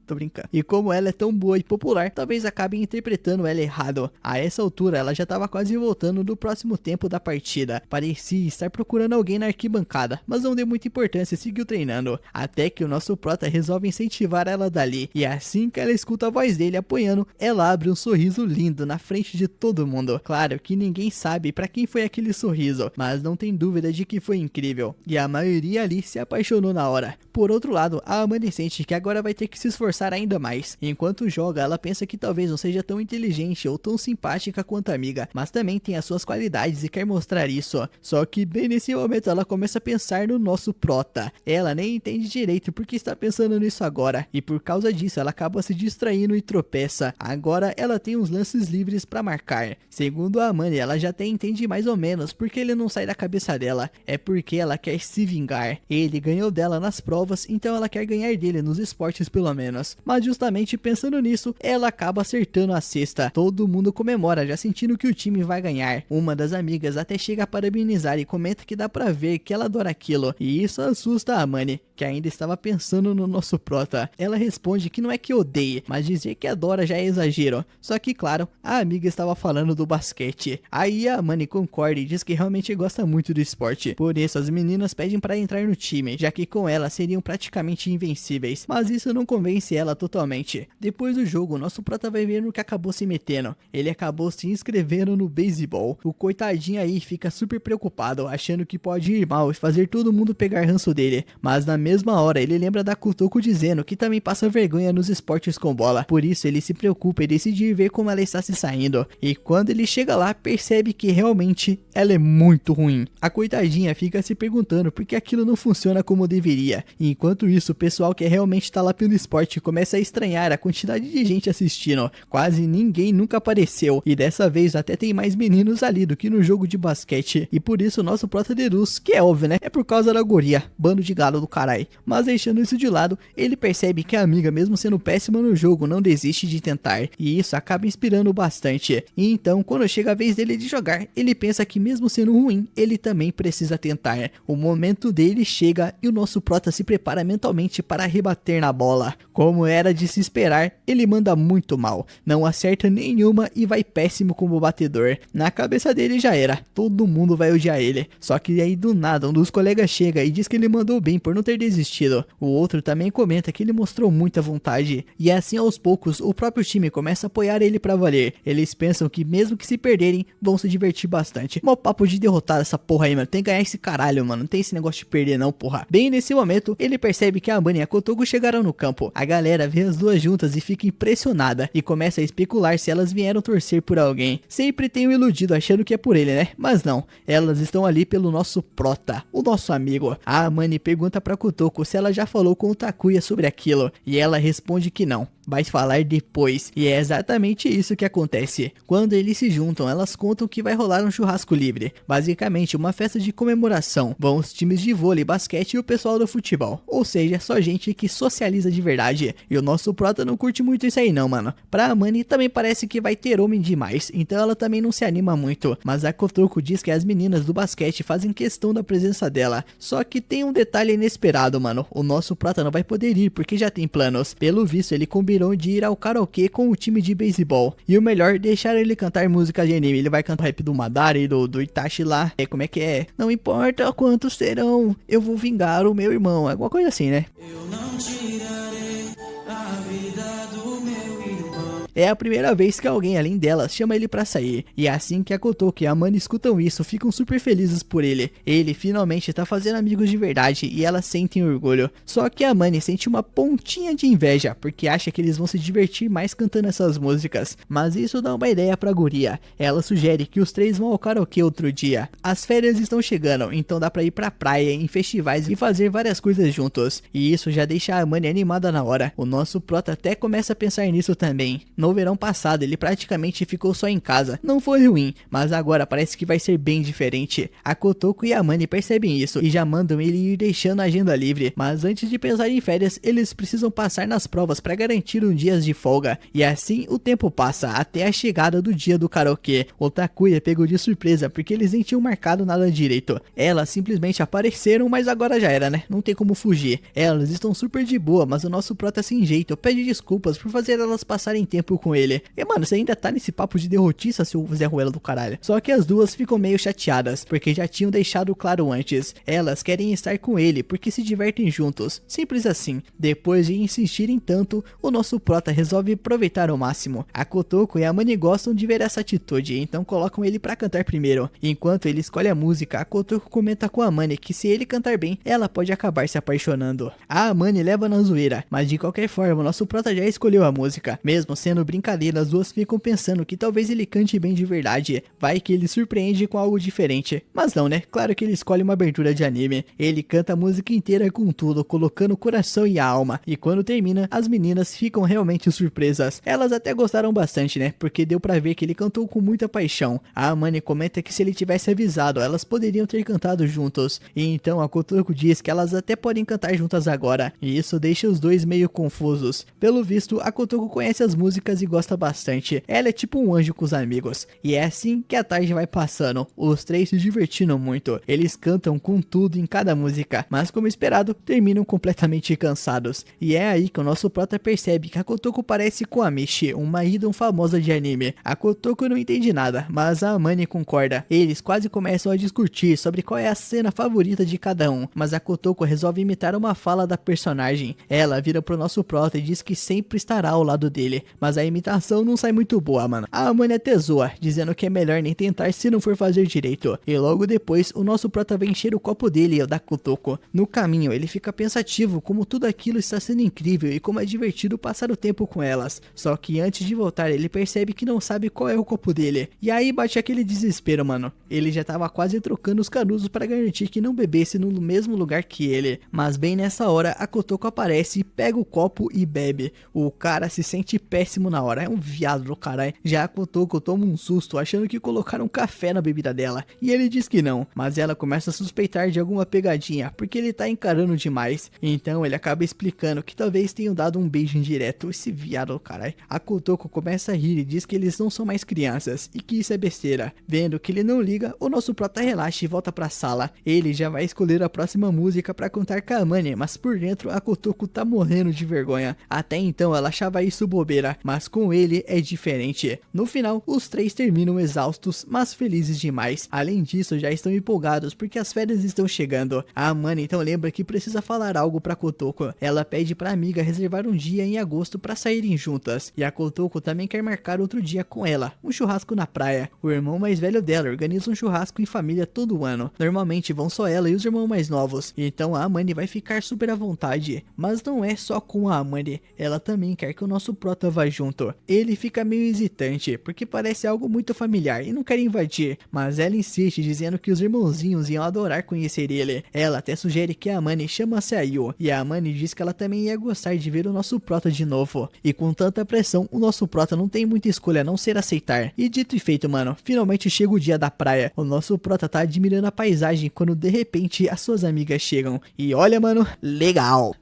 Tô brincando. E como ela é tão boa e popular, talvez acabem interpretando ela errado. A essa altura, ela já tava quase voltando do próximo tempo da partida. Parecia estar procurando alguém na arquibancada, mas não deu muita importância e seguiu treinando. Até que o nosso prota resolve incentivar ela dali. E assim que ela escuta a voz dele apoiando, ela abre um sorriso lindo na frente de todo mundo. Claro que ninguém sabe pra quem foi aquele sorriso, mas não tem dúvida de que foi incrível. E a maioria ali se apaixonou na hora. Por outro lado, a Amani sente que agora vai ter que se esforçar ainda mais. Enquanto joga, ela pensa que talvez não seja tão inteligente ou tão simpática quanto a amiga, mas também tem as suas qualidades e quer mostrar isso. Só que bem nesse momento ela começa a pensar no nosso prota. Ela nem entende direito porque está pensando nisso agora, e por causa disso ela acaba se distraindo e tropeça. Agora ela tem uns lances livres para marcar. Segundo a Amani, ela já até entende mais ou menos porque ele não sai da cabeça dela. É porque ela quer se vingar. Ele ganhou dela nas provas, então ela quer ganhar dele nos esportes pelo menos. Mas justamente pensando nisso, ela acaba acertando a cesta. Todo mundo comemora, já sentindo que o time vai ganhar. Uma das amigas até chega a parabenizar e comenta que dá pra ver que ela adora aquilo. E isso assusta a Amani, que ainda estava pensando no nosso prota. Ela responde que não é que odeie, mas dizer que adora já é exagero. Só que claro, a amiga estava falando do basquete. Aí a Amani concorda e diz que realmente gosta muito do esporte. Por isso as meninas pedem para entrar no time, já que com ela seriam praticamente invencíveis. Mas isso não convence esquece ela totalmente. Depois do jogo, nosso prota vai ver no que acabou se metendo. Ele acabou se inscrevendo no beisebol. O coitadinho aí fica super preocupado, achando que pode ir mal e fazer todo mundo pegar ranço dele. Mas na mesma hora, ele lembra da Kotoko dizendo que também passa vergonha nos esportes com bola. Por isso, ele se preocupa e decide ver como ela está se saindo. E quando ele chega lá, percebe que realmente ela é muito ruim. A coitadinha fica se perguntando por que aquilo não funciona como deveria. E enquanto isso, o pessoal que realmente tá lá pelo esporte começa a estranhar a quantidade de gente assistindo. Quase ninguém nunca apareceu. E dessa vez até tem mais meninos ali do que no jogo de basquete. E por isso o nosso prota deduz, que é óbvio, né? É por causa da guria. Bando de galo do carai. Mas deixando isso de lado, ele percebe que a amiga, mesmo sendo péssima no jogo, não desiste de tentar. E isso acaba inspirando bastante. E então, quando chega a vez dele de jogar, ele pensa que mesmo sendo ruim, ele também precisa tentar. O momento dele chega e o nosso prota se prepara mentalmente para rebater na bola. Como era de se esperar, ele manda muito mal. Não acerta nenhuma e vai péssimo como batedor. Na cabeça dele já era, todo mundo vai odiar ele. Só que aí do nada, um dos colegas chega e diz que ele mandou bem por não ter desistido. O outro também comenta que ele mostrou muita vontade. E assim aos poucos, o próprio time começa a apoiar ele pra valer. Eles pensam que mesmo que se perderem, vão se divertir bastante. Mó papo de derrotar essa porra aí, mano. Tem que ganhar esse caralho, mano. Não tem esse negócio de perder não, porra. Bem nesse momento, ele percebe que a Amane e a Kotoko chegaram no campo. A galera vê as duas juntas e fica impressionada. E começa a especular se elas vieram torcer por alguém. Sempre tem um iludido achando que é por ele, né? Mas não. Elas estão ali pelo nosso prota, o nosso amigo. A Amane pergunta pra Kotoko se ela já falou com o Takuya sobre aquilo. E ela responde que não. Vai falar depois. E é exatamente isso que acontece. Quando eles se juntam, elas contam que vai rolar um churrasco livre. Basicamente uma festa de comemoração. Vão os times de vôlei, basquete e o pessoal do futebol. Ou seja, só gente que socializa de verdade. E o nosso prota não curte muito isso aí não, mano. Pra Amane também parece que vai ter homem demais. Então ela também não se anima muito. Mas a Kotoko diz que as meninas do basquete fazem questão da presença dela. Só que tem um detalhe inesperado, mano. O nosso prota não vai poder ir porque já tem planos. Pelo visto ele combina de ir ao karaokê com o time de beisebol. E o melhor, deixar ele cantar música de anime. Ele vai cantar rap do Madara e do Itachi lá. Como é que é? Não importa quantos serão, eu vou vingar o meu irmão. Alguma coisa assim, né? Eu não tirarei a vida do meu irmão. É a primeira vez que alguém além delas chama ele pra sair. E assim que a Kotoko e a Amane escutam isso, ficam super felizes por ele. Ele finalmente tá fazendo amigos de verdade e elas sentem orgulho. Só que a Amane sente uma pontinha de inveja, porque acha que eles vão se divertir mais cantando essas músicas. Mas isso dá uma ideia pra guria. Ela sugere que os três vão ao karaokê outro dia. As férias estão chegando, então dá pra ir pra praia, em festivais e fazer várias coisas juntos. E isso já deixa a Amane animada na hora. O nosso prota até começa a pensar nisso também. No verão passado, ele praticamente ficou só em casa. Não foi ruim, mas agora parece que vai ser bem diferente. A Kotoko e a Amane percebem isso e já mandam ele ir deixando a agenda livre. Mas antes de pensar em férias, eles precisam passar nas provas para garantir um dia de folga. E assim o tempo passa até a chegada do dia do karaokê. O Takuya pegou de surpresa porque eles nem tinham marcado nada direito. Elas simplesmente apareceram, mas agora já era, né? Não tem como fugir. Elas estão super de boa, mas o nosso prota sem jeito pede desculpas por fazer elas passarem tempo com ele. E mano, você ainda tá nesse papo de derrotista, seu Zé Ruela do caralho. Só que as duas ficam meio chateadas, porque já tinham deixado claro antes. Elas querem estar com ele porque se divertem juntos. Simples assim. Depois de insistirem tanto, o nosso prota resolve aproveitar ao máximo. A Kotoko e a Amane gostam de ver essa atitude, então colocam ele pra cantar primeiro. Enquanto ele escolhe a música, a Kotoko comenta com a Amane que se ele cantar bem, ela pode acabar se apaixonando. A Amane leva na zoeira, mas de qualquer forma, o nosso prota já escolheu a música. Mesmo sendo brincadeira, as duas ficam pensando que talvez ele cante bem de verdade. Vai que ele surpreende com algo diferente. Mas não, né? Claro que ele escolhe uma abertura de anime. Ele canta a música inteira com tudo, colocando o coração e a alma. E quando termina, as meninas ficam realmente surpresas. Elas até gostaram bastante, né? Porque deu pra ver que ele cantou com muita paixão. A Amane comenta que se ele tivesse avisado, elas poderiam ter cantado juntos. E então a Kotoko diz que elas até podem cantar juntas agora. E isso deixa os dois meio confusos. Pelo visto, a Kotoko conhece as músicas músicas e gosta bastante. Ela é tipo um anjo com os amigos. E é assim que a tarde vai passando, os três se divertindo muito. Eles cantam com tudo em cada música, mas como esperado, terminam completamente cansados. E é aí que o nosso prota percebe que a Kotoko parece com a Michi, uma idol famosa de anime. A Kotoko não entende nada, mas a Amane concorda. Eles quase começam a discutir sobre qual é a cena favorita de cada um, mas a Kotoko resolve imitar uma fala da personagem. Ela vira pro nosso prota e diz que sempre estará ao lado dele, mas a imitação não sai muito boa, mano. A Amane até zoa, dizendo que é melhor nem tentar se não for fazer direito. E logo depois, o nosso prota vai encher o copo dele e o da Kotoko. No caminho, ele fica pensativo como tudo aquilo está sendo incrível e como é divertido passar o tempo com elas. Só que antes de voltar, ele percebe que não sabe qual é o copo dele. E aí bate aquele desespero, mano. Ele já tava quase trocando os canudos para garantir que não bebesse no mesmo lugar que ele. Mas bem nessa hora, a Kotoko aparece, pega o copo e bebe. O cara se sente péssimo na hora, é um viado do caralho. Já a Kotoko toma um susto achando que colocaram café na bebida dela. E ele diz que não, mas ela começa a suspeitar de alguma pegadinha, porque ele tá encarando demais. Então ele acaba explicando que talvez tenham dado um beijo indireto. Esse viado do caralho. A Kotoko começa a rir e diz que eles não são mais crianças e que isso é besteira. Vendo que ele não liga, o nosso prota relaxa e volta pra sala. Ele já vai escolher a próxima música pra cantar com a Amane, mas por dentro a Kotoko tá morrendo de vergonha. Até então ela achava isso bobeira, mas com ele é diferente. No final, os três terminam exaustos, mas felizes demais. Além disso, já estão empolgados porque as férias estão chegando. A Amane então lembra que precisa falar algo pra Kotoko. Ela pede pra amiga reservar um dia em agosto pra saírem juntas. E a Kotoko também quer marcar outro dia com ela, um churrasco na praia. O irmão mais velho dela organiza um churrasco em família todo ano. Normalmente vão só ela e os irmãos mais novos. Então a Amane vai ficar super à vontade. Mas não é só com a Amane. Ela também quer que o nosso prota vá junto. Ele fica meio hesitante, porque parece algo muito familiar e não quer invadir. Mas ela insiste dizendo que os irmãozinhos iam adorar conhecer ele. Ela até sugere que a Amane chama a Sayu. E a Amane diz que ela também ia gostar de ver o nosso prota de novo. E com tanta pressão, o nosso prota não tem muita escolha a não ser aceitar. E dito e feito, mano, finalmente chega o dia da praia. O nosso prota tá admirando a paisagem quando de repente as suas amigas chegam. E olha, mano, legal.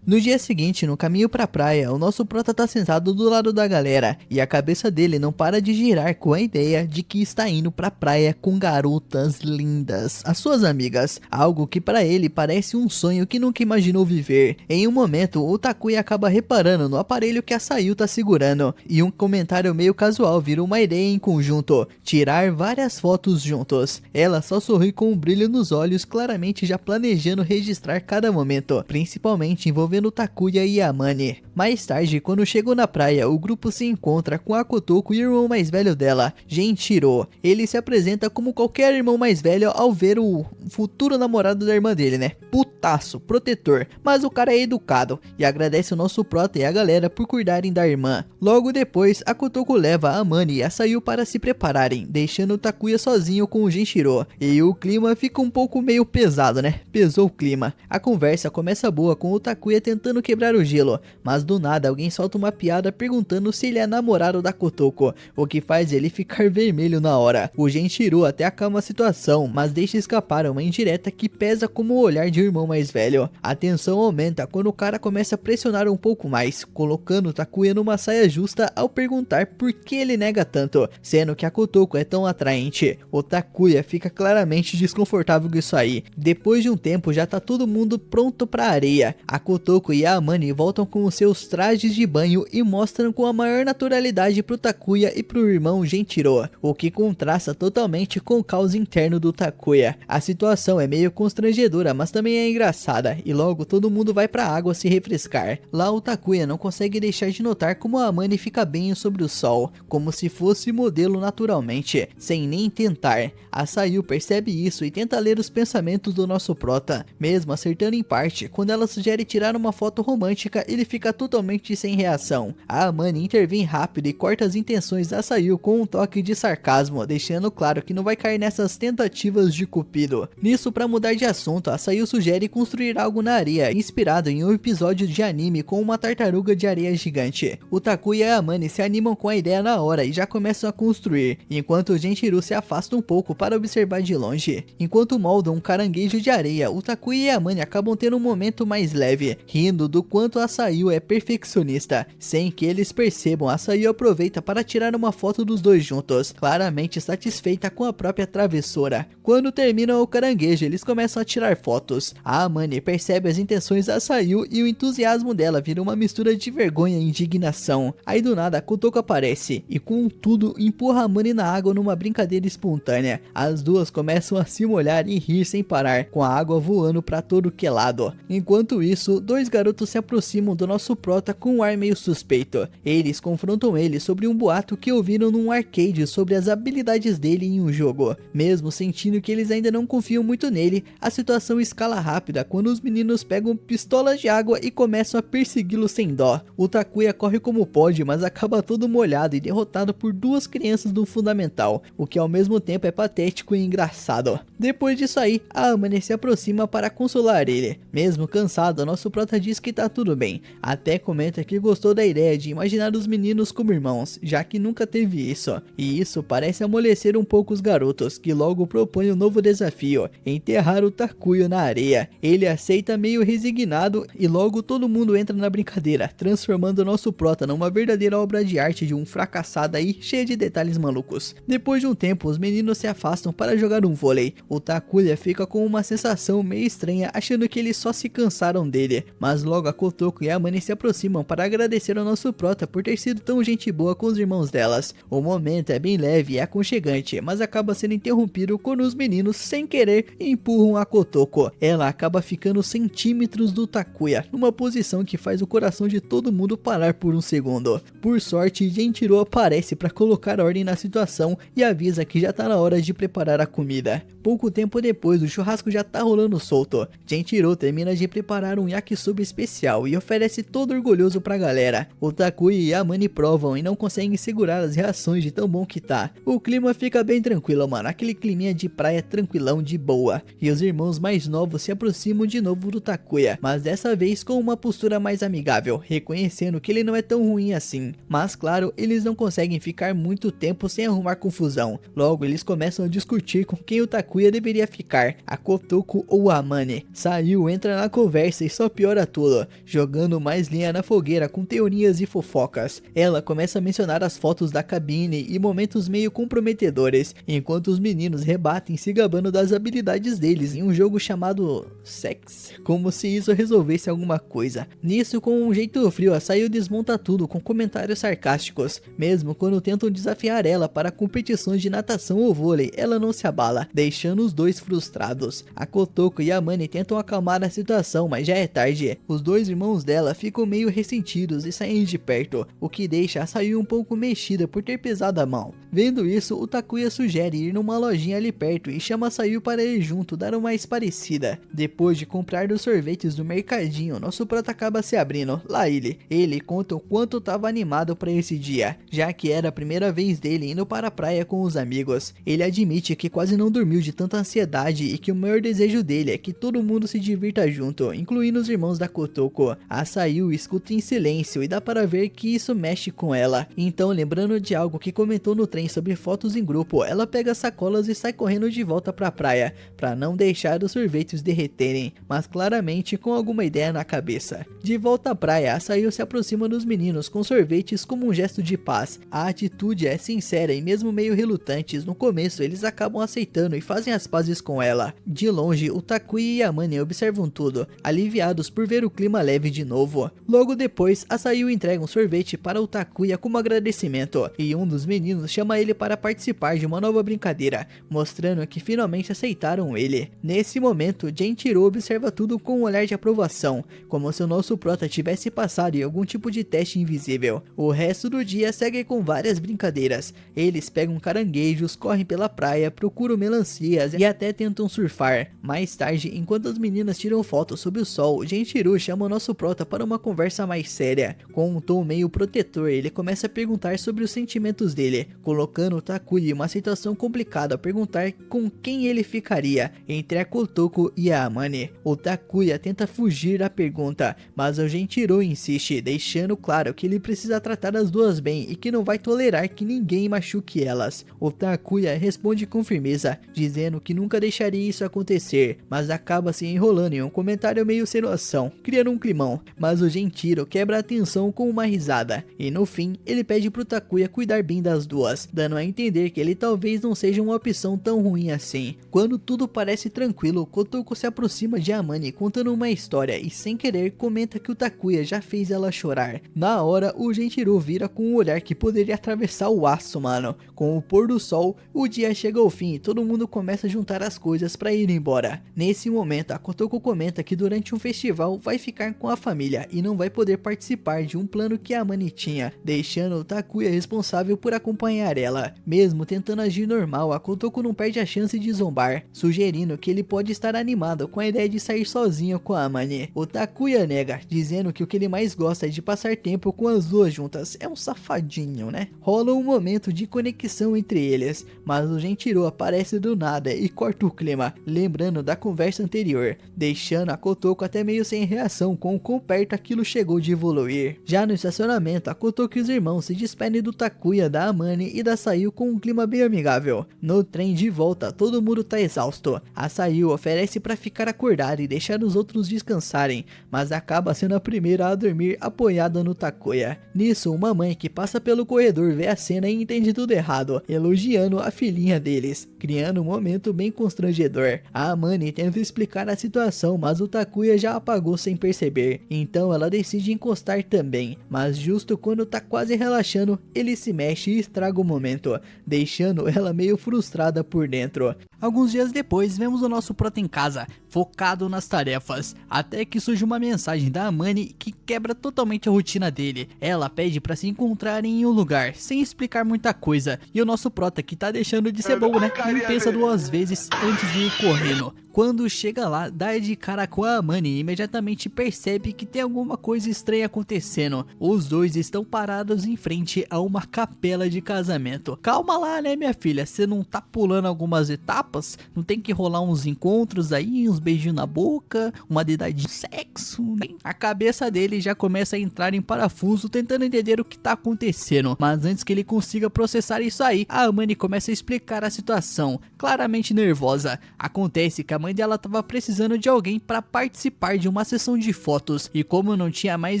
No dia seguinte, no caminho pra praia, o nosso prota tá sentado do lado da galera e a cabeça dele não para de girar com a ideia de que está indo pra praia com garotas lindas, as suas amigas, algo que pra ele parece um sonho que nunca imaginou viver. Em um momento, o Takuya acaba reparando no aparelho que a Sayu tá segurando e um comentário meio casual vira uma ideia em conjunto, tirar várias fotos juntos. Ela só sorri com um brilho nos olhos, claramente já planejando registrar cada momento, principalmente envolvendo Takuya e Amane. Mais tarde, quando chegam na praia, o grupo se encontra com a Kotoko e o irmão mais velho dela, Genshiro. Ele se apresenta como qualquer irmão mais velho ao ver o futuro namorado da irmã dele, né? Putaço, protetor, mas o cara é educado e agradece o nosso prota e a galera por cuidarem da irmã. Logo depois, a Kotoko leva a Amane e a Sayu para se prepararem, deixando o Takuya sozinho com o Genshiro. E o clima fica um pouco meio pesado, né? Pesou o clima. A conversa começa boa com o Takuya tentando quebrar o gelo, mas do nada alguém solta uma piada perguntando se ele é namorado da Kotoko, o que faz ele ficar vermelho na hora. O Genshiro até acalma a situação, mas deixa escapar uma indireta que pesa como o olhar de um irmão mais velho. A tensão aumenta quando o cara começa a pressionar um pouco mais, colocando o Takuya numa saia justa ao perguntar por que ele nega tanto, sendo que a Kotoko é tão atraente. O Takuya fica claramente desconfortável com isso aí. Depois de um tempo já tá todo mundo pronto pra areia. A Kotoko e a Amane voltam com os seus trajes de banho e mostram com a maior naturalidade pro Takuya e pro irmão Genshiro, o que contrasta totalmente com o caos interno do Takuya. A situação é meio constrangedora, mas também é engraçada, e logo todo mundo vai pra água se refrescar. Lá o Takuya não consegue deixar de notar como a Amane fica bem sobre o sol, como se fosse modelo naturalmente, sem nem tentar. A Sayu percebe isso e tenta ler os pensamentos do nosso prota, mesmo acertando em parte. Quando ela sugere tirar uma foto romântica, ele fica totalmente sem reação. A Amane intervém rápido e corta as intenções da Sayu com um toque de sarcasmo, deixando claro que não vai cair nessas tentativas de cupido. Nisso, para mudar de assunto, a Sayu sugere construir algo na areia, inspirado em um episódio de anime com uma tartaruga de areia gigante. O Takuya e a Amane se animam com a ideia na hora e já começam a construir, enquanto o Genshiro se afasta um pouco para observar de longe. Enquanto moldam um caranguejo de areia, o Takuya e a Amane acabam tendo um momento mais leve, rindo do quanto a Sayu é perfeccionista. Sem que eles percebam, a Sayu aproveita para tirar uma foto dos dois juntos, claramente satisfeita com a própria travessura. Quando terminam o caranguejo, eles começam a tirar fotos. A Amane percebe as intenções da Sayu e o entusiasmo dela vira uma mistura de vergonha e indignação. Aí do nada a Kotoko aparece e com tudo empurra a Amane na água numa brincadeira espontânea. As duas começam a se molhar e rir sem parar, com a água voando pra todo que é lado. Enquanto isso, dois garotos se aproximam do nosso prota com um ar meio suspeito. Eles confrontam ele sobre um boato que ouviram num arcade sobre as habilidades dele em um jogo. Mesmo sentindo que eles ainda não confiam muito nele, a situação escala rápida quando os meninos pegam pistolas de água e começam a persegui-lo sem dó. O Takuya corre como pode, mas acaba todo molhado e derrotado por duas crianças do fundamental, o que ao mesmo tempo é patético e engraçado. Depois disso aí, a Amane se aproxima para consolar ele. Mesmo cansado, nosso prota diz que tá tudo bem, até comenta que gostou da ideia de imaginar os meninos como irmãos, já que nunca teve isso, e isso parece amolecer um pouco os garotos, que logo propõem um novo desafio, enterrar o Takuya na areia. Ele aceita meio resignado e logo todo mundo entra na brincadeira, transformando nosso prota numa verdadeira obra de arte de um fracassado aí, cheia de detalhes malucos. Depois de um tempo, os meninos se afastam para jogar um vôlei. O Takuya fica com uma sensação meio estranha, achando que eles só se cansaram dele, mas logo a Kotoko e a Amane se aproximam para agradecer ao nosso prota por ter sido tão gente boa com os irmãos delas. O momento é bem leve e aconchegante, mas acaba sendo interrompido quando os meninos, sem querer, empurram a Kotoko. Ela acaba ficando centímetros do Takuya, numa posição que faz o coração de todo mundo parar por um segundo. Por sorte, Genchiro aparece para colocar ordem na situação e avisa que já tá na hora de preparar a comida. Pouco tempo depois, o churrasco já tá rolando solto. Genchiro termina de preparar um yakisoba especial e oferece todo orgulhoso pra galera. O Takuya e a Amane provam e não conseguem segurar as reações de tão bom que tá. O clima fica bem tranquilo, mano, aquele climinha de praia tranquilão de boa. E os irmãos mais novos se aproximam de novo do Takuya, mas dessa vez com uma postura mais amigável, reconhecendo que ele não é tão ruim assim. Mas claro, eles não conseguem ficar muito tempo sem arrumar confusão. Logo eles começam a discutir com quem o Takuya deveria ficar, a Kotoko ou a Amane. Sayu entra na conversa e só piora tudo, jogando mais lenha na fogueira com teorias e fofocas. Ela começa a mencionar as fotos da cabine e momentos meio comprometedores, enquanto os meninos rebatem se gabando das habilidades deles em um jogo chamado Sex, como se isso resolvesse alguma coisa. Nisso, com um jeito frio, a Sayu desmonta tudo com comentários sarcásticos. Mesmo quando tentam desafiar ela para competições de natação ou vôlei, ela não se abala, deixando os dois frustrados. A Kotoko e a Amane tentam acalmar a situação, mas já é tarde. Os dois irmãos dela ficam meio ressentidos e saem de perto, o que deixa a Sayu um pouco mexida por ter pesado a mão. Vendo isso, o Takuya sugere ir numa lojinha ali perto e chama a Sayu para ir junto dar uma esparecida. Depois de comprar os sorvetes do mercadinho, nosso prota acaba se abrindo. Lá ele conta o quanto estava animado para esse dia, já que era a primeira vez dele indo para a praia com os amigos. Ele admite que quase não dormiu de tanta ansiedade e que o maior desejo dele é que todo mundo se divirta junto, incluindo os irmãos da Kotoko. A Sayu escuta em silêncio e dá para ver que isso mexe com ela. Então, lembrando de algo que comentou no trem sobre fotos em grupo, ela pega as sacolas e sai correndo de volta para a praia, para não deixar os sorvetes derreterem, mas claramente com alguma ideia na cabeça. De volta à praia, a Sayu se aproxima dos meninos com sorvetes como um gesto de paz. A atitude é sincera e mesmo meio relutantes, no começo eles acabam aceitando e fazem as pazes com ela. De longe, o Takuya e a Amane observam tudo, aliviados por ver o clima leve de novo. Logo depois, a Sayu entrega um sorvete para o Takuya como agradecimento, e um dos meninos chama ele para participar de uma nova brincadeira, mostrando que finalmente aceitaram ele. Nesse momento, Genchiro observa tudo com um olhar de aprovação, como se o nosso prota tivesse passado em algum tipo de teste invisível. O resto do dia segue com várias brincadeiras. Eles pegam caranguejos, correm pela praia, procuram melancias e até tentam surfar. Mais tarde, enquanto as meninas tiram fotos sob o sol, Genchiro chama o nosso prota para uma conversa mais séria. Com um tom meio protetor, ele começa a perguntar sobre os sentimentos dele, colocando o Takuya em uma situação complicada ao perguntar com quem ele ficaria, entre a Kotoko e a Amane. O Takuya tenta fugir da pergunta, mas o Genchiro insiste, deixando claro que ele precisa tratar as duas bem e que não vai tolerar que ninguém machuque elas. O Takuya responde com firmeza, dizendo dizendo que nunca deixaria isso acontecer, mas acaba se enrolando em um comentário meio sem noção, criando um climão. Mas o Gentiro quebra a atenção com uma risada, e no fim ele pede pro Takuya cuidar bem das duas, dando a entender que ele talvez não seja uma opção tão ruim assim. Quando tudo parece tranquilo, Kotoko se aproxima de Amane contando uma história e sem querer comenta que o Takuya já fez ela chorar. Na hora, o Gentiro vira com um olhar que poderia atravessar o aço, mano. Com o pôr do sol, o dia chega ao fim e todo mundo começa a juntar as coisas pra ir embora. Nesse momento, a Kotoko comenta que durante um festival vai ficar com a família e não vai poder participar de um plano que a Amane tinha, deixando o Takuya responsável por acompanhar ela. Mesmo tentando agir normal, a Kotoko não perde a chance de zombar, sugerindo que ele pode estar animado com a ideia de sair sozinho com a Amane. O Takuya nega, dizendo que o que ele mais gosta é de passar tempo com as duas juntas. É um safadinho, né? Rola um momento de conexão entre eles, mas o Gentiro aparece do nada e corta o clima, lembrando da conversa anterior, deixando a Kotoko até meio sem reação com o quão perto aquilo chegou de evoluir. Já no estacionamento, a Kotoko e os irmãos se despedem do Takuya, da Amane e da Sayu com um clima bem amigável. No trem de volta, todo mundo tá exausto. A Sayu oferece para ficar acordada e deixar os outros descansarem, mas acaba sendo a primeira a dormir apoiada no Takuya. Nisso, uma mãe que passa pelo corredor vê a cena e entende tudo errado, elogiando a filhinha deles, criando um momento bem constrangedor. A Amane tenta explicar a situação, mas o Takuya já apagou sem perceber, então ela decide encostar também, mas justo quando tá quase relaxando, ele se mexe e estraga o momento, deixando ela meio frustrada por dentro. Alguns dias depois, vemos o nosso prota em casa, focado nas tarefas, até que surge uma mensagem da Amane que quebra totalmente a rotina dele. Ela pede pra se encontrarem em um lugar, sem explicar muita coisa, e o nosso prota, que tá deixando de ser bobo, né, nem pensa duas vezes antes de ir correndo. Quando chega lá, dá de cara com a Amane e imediatamente percebe que tem alguma coisa estranha acontecendo. Os dois estão parados em frente a uma capela de casamento. Calma lá, né, minha filha? Você não tá pulando algumas etapas? Não tem que rolar uns encontros aí, uns beijinhos na boca, uma dedadinha de sexo, né? A cabeça dele já começa a entrar em parafuso, tentando entender o que tá acontecendo. Mas antes que ele consiga processar isso aí, a Amane começa a explicar a situação, claramente nervosa. Acontece que a mãe dela tava precisando de alguém para participar de uma sessão de fotos, e como não tinha mais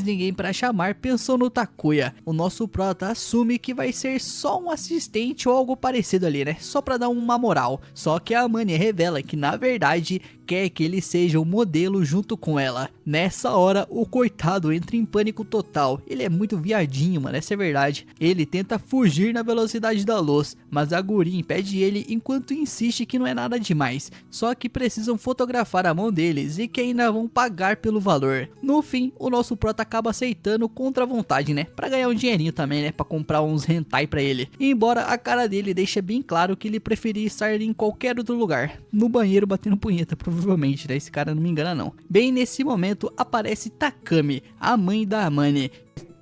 ninguém para chamar, pensou no Takuya. O nosso prota assume que vai ser só um assistente ou algo parecido ali, né, só para dar uma moral. Só que a Amane revela que na verdade quer que ele seja o modelo junto com ela. Nessa hora, o coitado entra em pânico total. Ele é muito viadinho, mano, essa é verdade. Ele tenta fugir na velocidade da luz, mas a guria impede ele enquanto insiste que não é nada demais, só que precisam fotografar a mão deles e que ainda vão pagar pelo valor. No fim, o nosso prota acaba aceitando contra a vontade, né, pra ganhar um dinheirinho também, né, pra comprar uns hentai pra ele. E embora a cara dele deixe bem claro que ele preferia estar em qualquer outro lugar, no banheiro batendo punheta, provavelmente, né, esse cara não me engana não. Bem nesse momento aparece Takami, a mãe da Amane.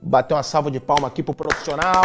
Bateu uma salva de palma aqui pro profissional,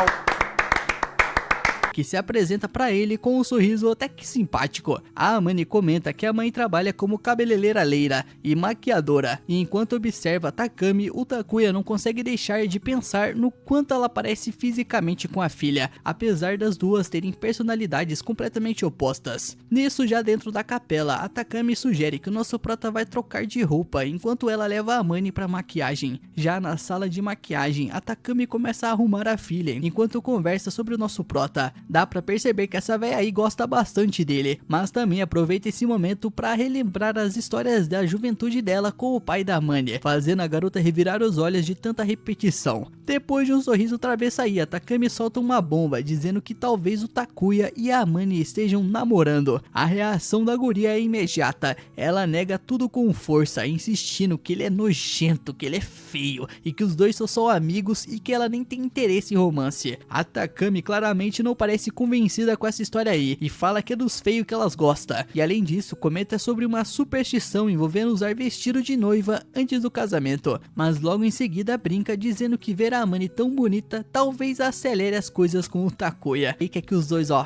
que se apresenta pra ele com um sorriso até que simpático. A Amane comenta que a mãe trabalha como cabeleireira e maquiadora, e enquanto observa Takami, o Takuya não consegue deixar de pensar no quanto ela parece fisicamente com a filha, apesar das duas terem personalidades completamente opostas. Nisso, já dentro da capela, a Takami sugere que o nosso prota vai trocar de roupa, enquanto ela leva a Amane pra maquiagem. Já na sala de maquiagem, a Takami começa a arrumar a filha, enquanto conversa sobre o nosso prota. Dá pra perceber que essa véia aí gosta bastante dele, mas também aproveita esse momento pra relembrar as histórias da juventude dela com o pai da Amane, fazendo a garota revirar os olhos de tanta repetição. Depois de um sorriso travessaía, Takami solta uma bomba, dizendo que talvez o Takuya e a Amane estejam namorando. A reação da guria é imediata, ela nega tudo com força, insistindo que ele é nojento, que ele é feio, e que os dois são só amigos e que ela nem tem interesse em romance. A Takami claramente não parece convencida com essa história aí, e fala que é dos feios que elas gostam. E além disso, comenta sobre uma superstição envolvendo usar vestido de noiva antes do casamento, mas logo em seguida brinca dizendo que ver a Amane tão bonita talvez acelere as coisas com o Takuya, e quer que os dois, ó,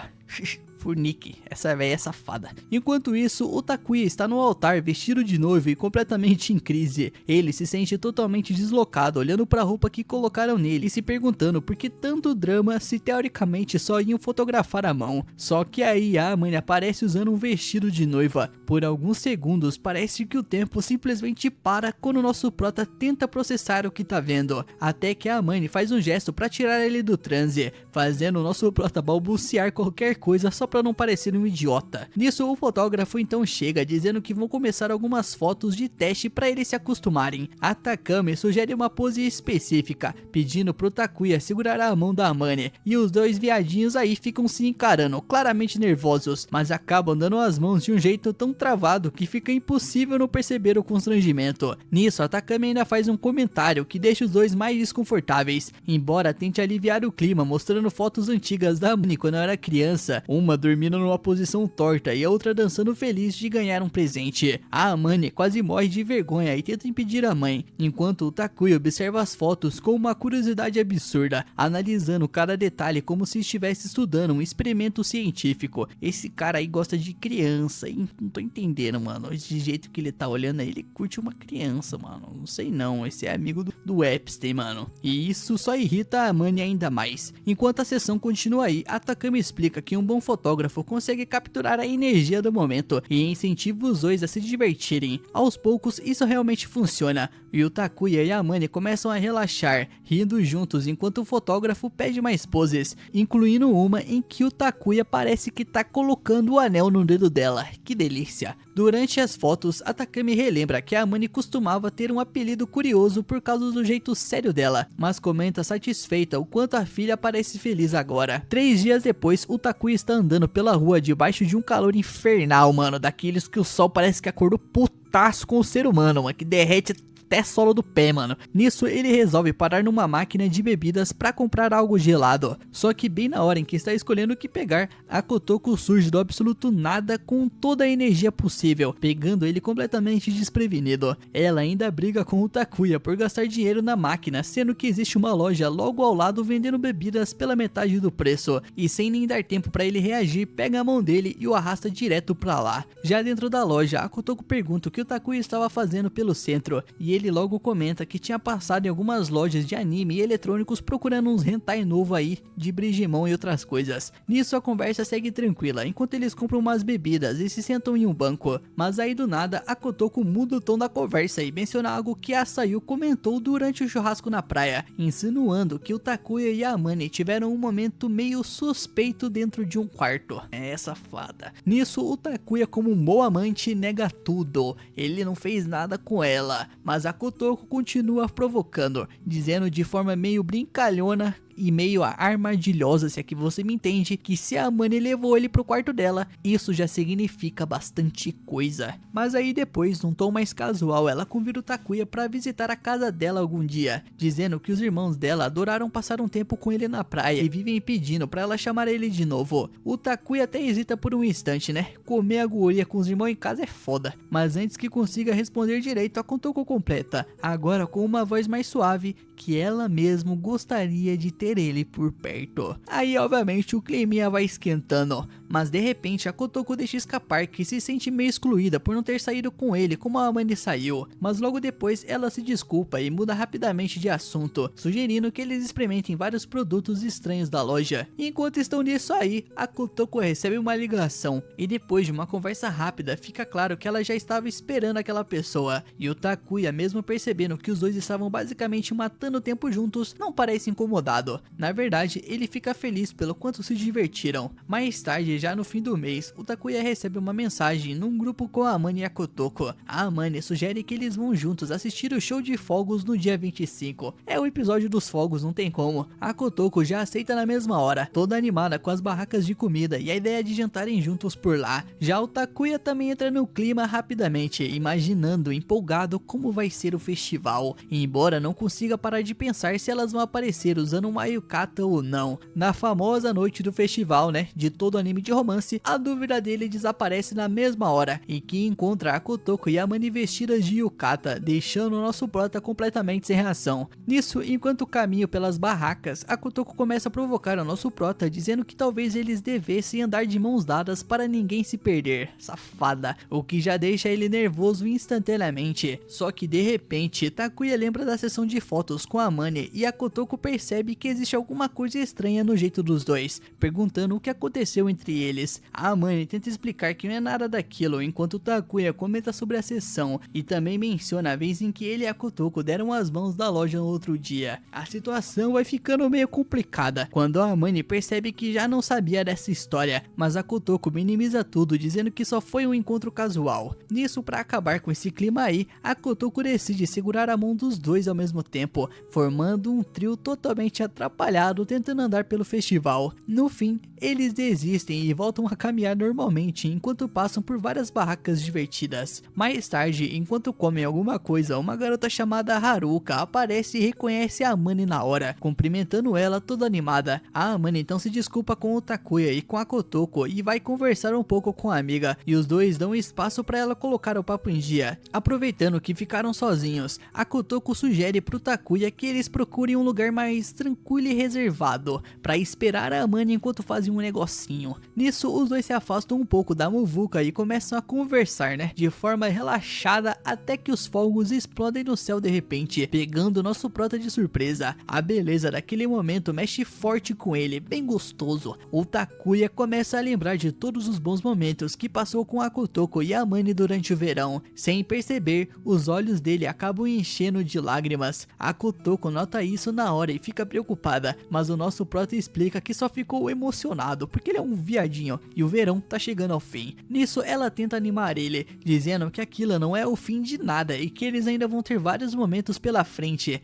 Furnique, essa velha é safada. Enquanto isso, o Takuya está no altar vestido de noivo e completamente em crise. Ele se sente totalmente deslocado, olhando para a roupa que colocaram nele e se perguntando por que tanto drama se teoricamente só iam fotografar a mão. Só que aí a Amane aparece usando um vestido de noiva. Por alguns segundos parece que o tempo simplesmente para quando nosso prota tenta processar o que tá vendo, até que a Amane faz um gesto para tirar ele do transe, fazendo o nosso prota balbuciar qualquer coisa só para não parecer um idiota. Nisso o fotógrafo então chega dizendo que vão começar algumas fotos de teste para eles se acostumarem. A Takami sugere uma pose específica, pedindo pro Takuya segurar a mão da Amane, e os dois viadinhos aí ficam se encarando, claramente nervosos, mas acabam dando as mãos de um jeito tão travado que fica impossível não perceber o constrangimento. Nisso a Takami ainda faz um comentário que deixa os dois mais desconfortáveis, embora tente aliviar o clima mostrando fotos antigas da Amane quando era criança, uma dormindo numa posição torta e a outra dançando feliz de ganhar um presente. A Amane quase morre de vergonha e tenta impedir a mãe, enquanto o Takuya observa as fotos com uma curiosidade absurda, analisando cada detalhe como se estivesse estudando um experimento científico. Esse cara aí gosta de criança, e não tô entendendo, mano, de jeito que ele tá olhando aí, ele curte uma criança, mano, não sei não, esse é amigo do Epstein, mano, e isso só irrita a Amane ainda mais. Enquanto a sessão continua aí, a Takami explica que um bom fotógrafo consegue capturar a energia do momento e incentiva os dois a se divertirem. Aos poucos isso realmente funciona, e o Takuya e a Amane começam a relaxar, rindo juntos enquanto o fotógrafo pede mais poses, incluindo uma em que o Takuya parece que tá colocando o anel no dedo dela. Que delícia! Durante as fotos, a Takami relembra que a Amane costumava ter um apelido curioso por causa do jeito sério dela, mas comenta satisfeita o quanto a filha parece feliz agora. 3 dias depois, o Takuya está andando pela rua debaixo de um calor infernal, mano, daqueles que o sol parece que acordou putaço com o ser humano, mano, que derrete até solo do pé, mano. Nisso ele resolve parar numa máquina de bebidas pra comprar algo gelado. Só que bem na hora em que está escolhendo o que pegar, a Kotoko surge do absoluto nada com toda a energia possível, pegando ele completamente desprevenido. Ela ainda briga com o Takuya por gastar dinheiro na máquina, sendo que existe uma loja logo ao lado vendendo bebidas pela metade do preço, e sem nem dar tempo pra ele reagir, pega a mão dele e o arrasta direto pra lá. Já dentro da loja, a Kotoko pergunta o que o Takuya estava fazendo pelo centro, e ele logo comenta que tinha passado em algumas lojas de anime e eletrônicos procurando uns hentai novo aí, de Brigimon e outras coisas. Nisso a conversa segue tranquila, enquanto eles compram umas bebidas e se sentam em um banco. Mas aí do nada, a Kotoko muda o tom da conversa e menciona algo que a Sayu comentou durante o churrasco na praia, insinuando que o Takuya e a Amane tiveram um momento meio suspeito dentro de um quarto. É safada. Nisso, o Takuya, como um bom amante, nega tudo. Ele não fez nada com ela, mas a Kotoko continua provocando, dizendo de forma meio brincalhona e meio armadilhosa, se é que você me entende, que se a Amane levou ele pro quarto dela, isso já significa bastante coisa. Mas aí depois, num tom mais casual, ela convida o Takuya pra visitar a casa dela algum dia, dizendo que os irmãos dela adoraram passar um tempo com ele na praia e vivem pedindo pra ela chamar ele de novo. O Takuya até hesita por um instante, né? Comer a guria com os irmãos em casa é foda. Mas antes que consiga responder direito, a Kotoko completa, agora com uma voz mais suave, que ela mesmo gostaria de ter ele por perto. Aí obviamente o clima vai esquentando, mas de repente a Kotoko deixa escapar que se sente meio excluída por não ter saído com ele como a Amane saiu, mas logo depois ela se desculpa e muda rapidamente de assunto, sugerindo que eles experimentem vários produtos estranhos da loja. E enquanto estão nisso aí, a Kotoko recebe uma ligação e depois de uma conversa rápida fica claro que ela já estava esperando aquela pessoa, e o Takuya, mesmo percebendo que os dois estavam basicamente matando tempo juntos, não parece incomodado. Na verdade, ele fica feliz pelo quanto se divertiram. Mais tarde, já no fim do mês, o Takuya recebe uma mensagem num grupo com a Amane e a Kotoko. A Amane sugere que eles vão juntos assistir o show de fogos no dia 25. É o episódio dos fogos, não tem como. A Kotoko já aceita na mesma hora, toda animada com as barracas de comida e a ideia de jantarem juntos por lá. Já o Takuya também entra no clima rapidamente, imaginando empolgado como vai ser o festival, embora não consiga parar de pensar se elas vão aparecer usando uma yukata ou não, na famosa noite do festival, né, de todo anime de romance, a dúvida dele desaparece na mesma hora, em que encontra a Kotoko e a Amane vestidas de yukata, deixando o nosso prota completamente sem reação. Nisso, enquanto caminho pelas barracas, a Kotoko começa a provocar o nosso prota, dizendo que talvez eles devessem andar de mãos dadas para ninguém se perder. Safada, o que já deixa ele nervoso instantaneamente. Só que de repente, Takuya lembra da sessão de fotos com a Amane e a Kotoko percebe que existe alguma coisa estranha no jeito dos dois, perguntando o que aconteceu entre eles. A Amane tenta explicar que não é nada daquilo, enquanto Takuya comenta sobre a sessão e também menciona a vez em que ele e a Kotoko deram as mãos da loja no outro dia. A situação vai ficando meio complicada quando a Amane percebe que já não sabia dessa história, mas a Kotoko minimiza tudo, dizendo que só foi um encontro casual. Nisso, para acabar com esse clima aí, a Kotoko decide segurar a mão dos dois ao mesmo tempo, formando um trio totalmente atrapalhado tentando andar pelo festival. No fim, eles desistem e voltam a caminhar normalmente enquanto passam por várias barracas divertidas. Mais tarde, enquanto comem alguma coisa, uma garota chamada Haruka aparece e reconhece a Amane na hora, cumprimentando ela toda animada. A Amane então se desculpa com o Takuya e com a Kotoko e vai conversar um pouco com a amiga, e os dois dão espaço para ela colocar o papo em dia. Aproveitando que ficaram sozinhos, a Kotoko sugere pro Takuya que eles procurem um lugar mais tranquilo e reservado, para esperar a Amane enquanto fazem um negocinho. Nisso, os dois se afastam um pouco da muvuca e começam a conversar, de forma relaxada, até que os fogos explodem no céu de repente, pegando nosso prota de surpresa. A beleza daquele momento mexe forte com ele, bem gostoso. O Takuya começa a lembrar de todos os bons momentos que passou com a Kotoko e a Amane durante o verão. Sem perceber, os olhos dele acabam enchendo de lágrimas. A Kotoko nota isso na hora e fica preocupada, mas o nosso prota explica que só ficou emocionado porque ele é um viadinho e o verão tá chegando ao fim. Nisso, ela tenta animar ele, dizendo que aquilo não é o fim de nada e que eles ainda vão ter vários momentos pela frente.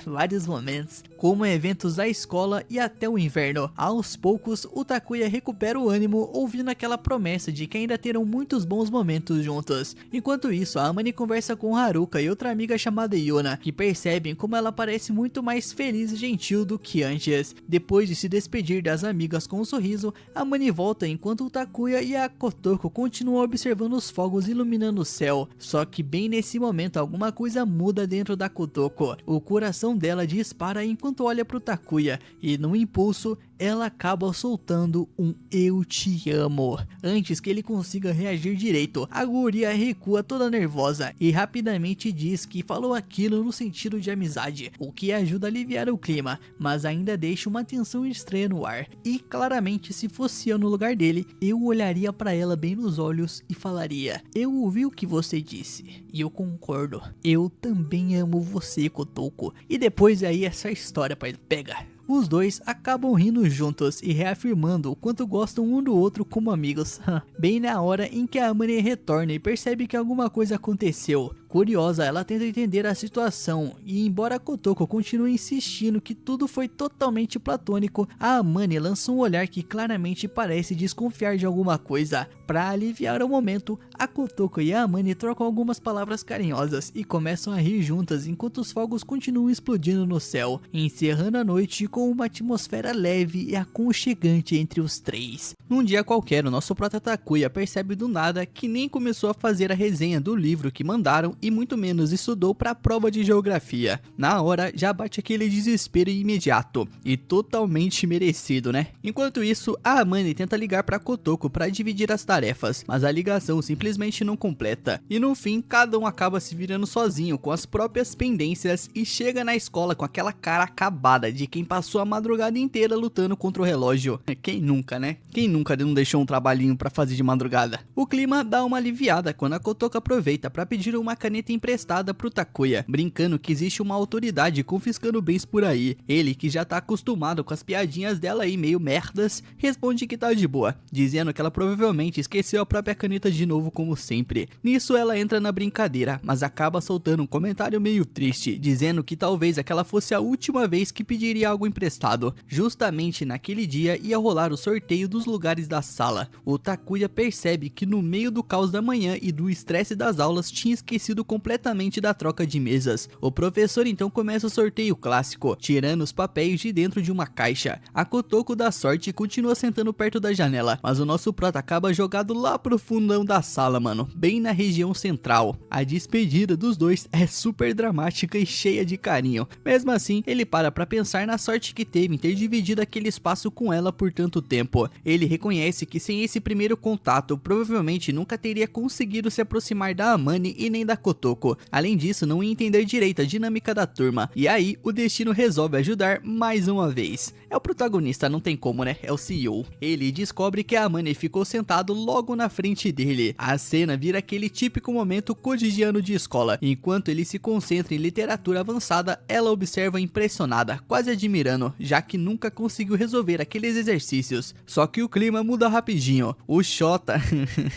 Vários momentos, como eventos da escola e até o inverno. Aos poucos, o Takuya recupera o ânimo ouvindo aquela promessa de que ainda terão muitos bons momentos juntos. Enquanto isso, a Amane conversa com Haruka e outra amiga chamada Yuna, que percebem como ela parece muito mais feliz e gentil do que antes. Depois de se despedir das amigas com um sorriso, a Amane volta enquanto o Takuya e a Kotoko continuam observando os fogos iluminando o céu. Só que bem nesse momento alguma coisa muda dentro da Kotoko. O coração dela dispara enquanto olha pro Takuya e no impulso ela acaba soltando um "eu te amo". Antes que ele consiga reagir direito, a guria recua toda nervosa e rapidamente diz que falou aquilo no sentido de amizade, o que ajuda a aliviar o clima, mas ainda deixa uma tensão estranha no ar. E claramente, se fosse eu no lugar dele, eu olharia pra ela bem nos olhos e falaria: "Eu ouvi o que você disse e eu concordo. Eu também amo você, Kotoko". E depois aí essa história, pai, pega. Os dois acabam rindo juntos e reafirmando o quanto gostam um do outro como amigos. Bem na hora em que a Amane retorna e percebe que alguma coisa aconteceu. Curiosa, ela tenta entender a situação e, embora Kotoko continue insistindo que tudo foi totalmente platônico, a Amane lança um olhar que claramente parece desconfiar de alguma coisa. Para aliviar o momento, a Kotoko e a Amane trocam algumas palavras carinhosas e começam a rir juntas enquanto os fogos continuam explodindo no céu, encerrando a noite com uma atmosfera leve e aconchegante entre os três. Num dia qualquer, o nosso prota Takuya percebe do nada que nem começou a fazer a resenha do livro que mandaram e muito menos estudou para a prova de geografia. Na hora, já bate aquele desespero imediato e totalmente merecido, Enquanto isso, a Amane tenta ligar para Kotoko para dividir as tarefas, mas a ligação simplesmente não completa e no fim cada um acaba se virando sozinho com as próprias pendências e chega na escola com aquela cara acabada de quem passou a madrugada inteira lutando contra o relógio. Quem nunca, Quem nunca não deixou um trabalhinho para fazer de madrugada? O clima dá uma aliviada quando a Kotoko aproveita para pedir uma caneta emprestada pro Takuya, brincando que existe uma autoridade confiscando bens por aí. Ele, que já tá acostumado com as piadinhas dela aí meio merdas, responde que tá de boa, dizendo que ela provavelmente esqueceu a própria caneta de novo como sempre. Nisso ela entra na brincadeira, mas acaba soltando um comentário meio triste, dizendo que talvez aquela fosse a última vez que pediria algo emprestado. Justamente naquele dia ia rolar o sorteio dos lugares da sala. O Takuya percebe que no meio do caos da manhã e do estresse das aulas tinha esquecido fugindo completamente da troca de mesas. O professor então começa o sorteio clássico, tirando os papéis de dentro de uma caixa. A Kotoko dá sorte e continua sentando perto da janela, mas o nosso prota acaba jogado lá pro fundão da sala, mano, bem na região central. A despedida dos dois é super dramática e cheia de carinho. Mesmo assim, ele para pra pensar na sorte que teve em ter dividido aquele espaço com ela por tanto tempo. Ele reconhece que sem esse primeiro contato, provavelmente nunca teria conseguido se aproximar da Amane e nem da Kotoko. Além disso, não ia entender direito a dinâmica da turma. E aí, o destino resolve ajudar mais uma vez. É o protagonista, não tem como, né? É o CEO. Ele descobre que a Amane ficou sentado logo na frente dele. A cena vira aquele típico momento cotidiano de escola. Enquanto ele se concentra em literatura avançada, ela observa impressionada, quase admirando, já que nunca conseguiu resolver aqueles exercícios. Só que o clima muda rapidinho. O Shota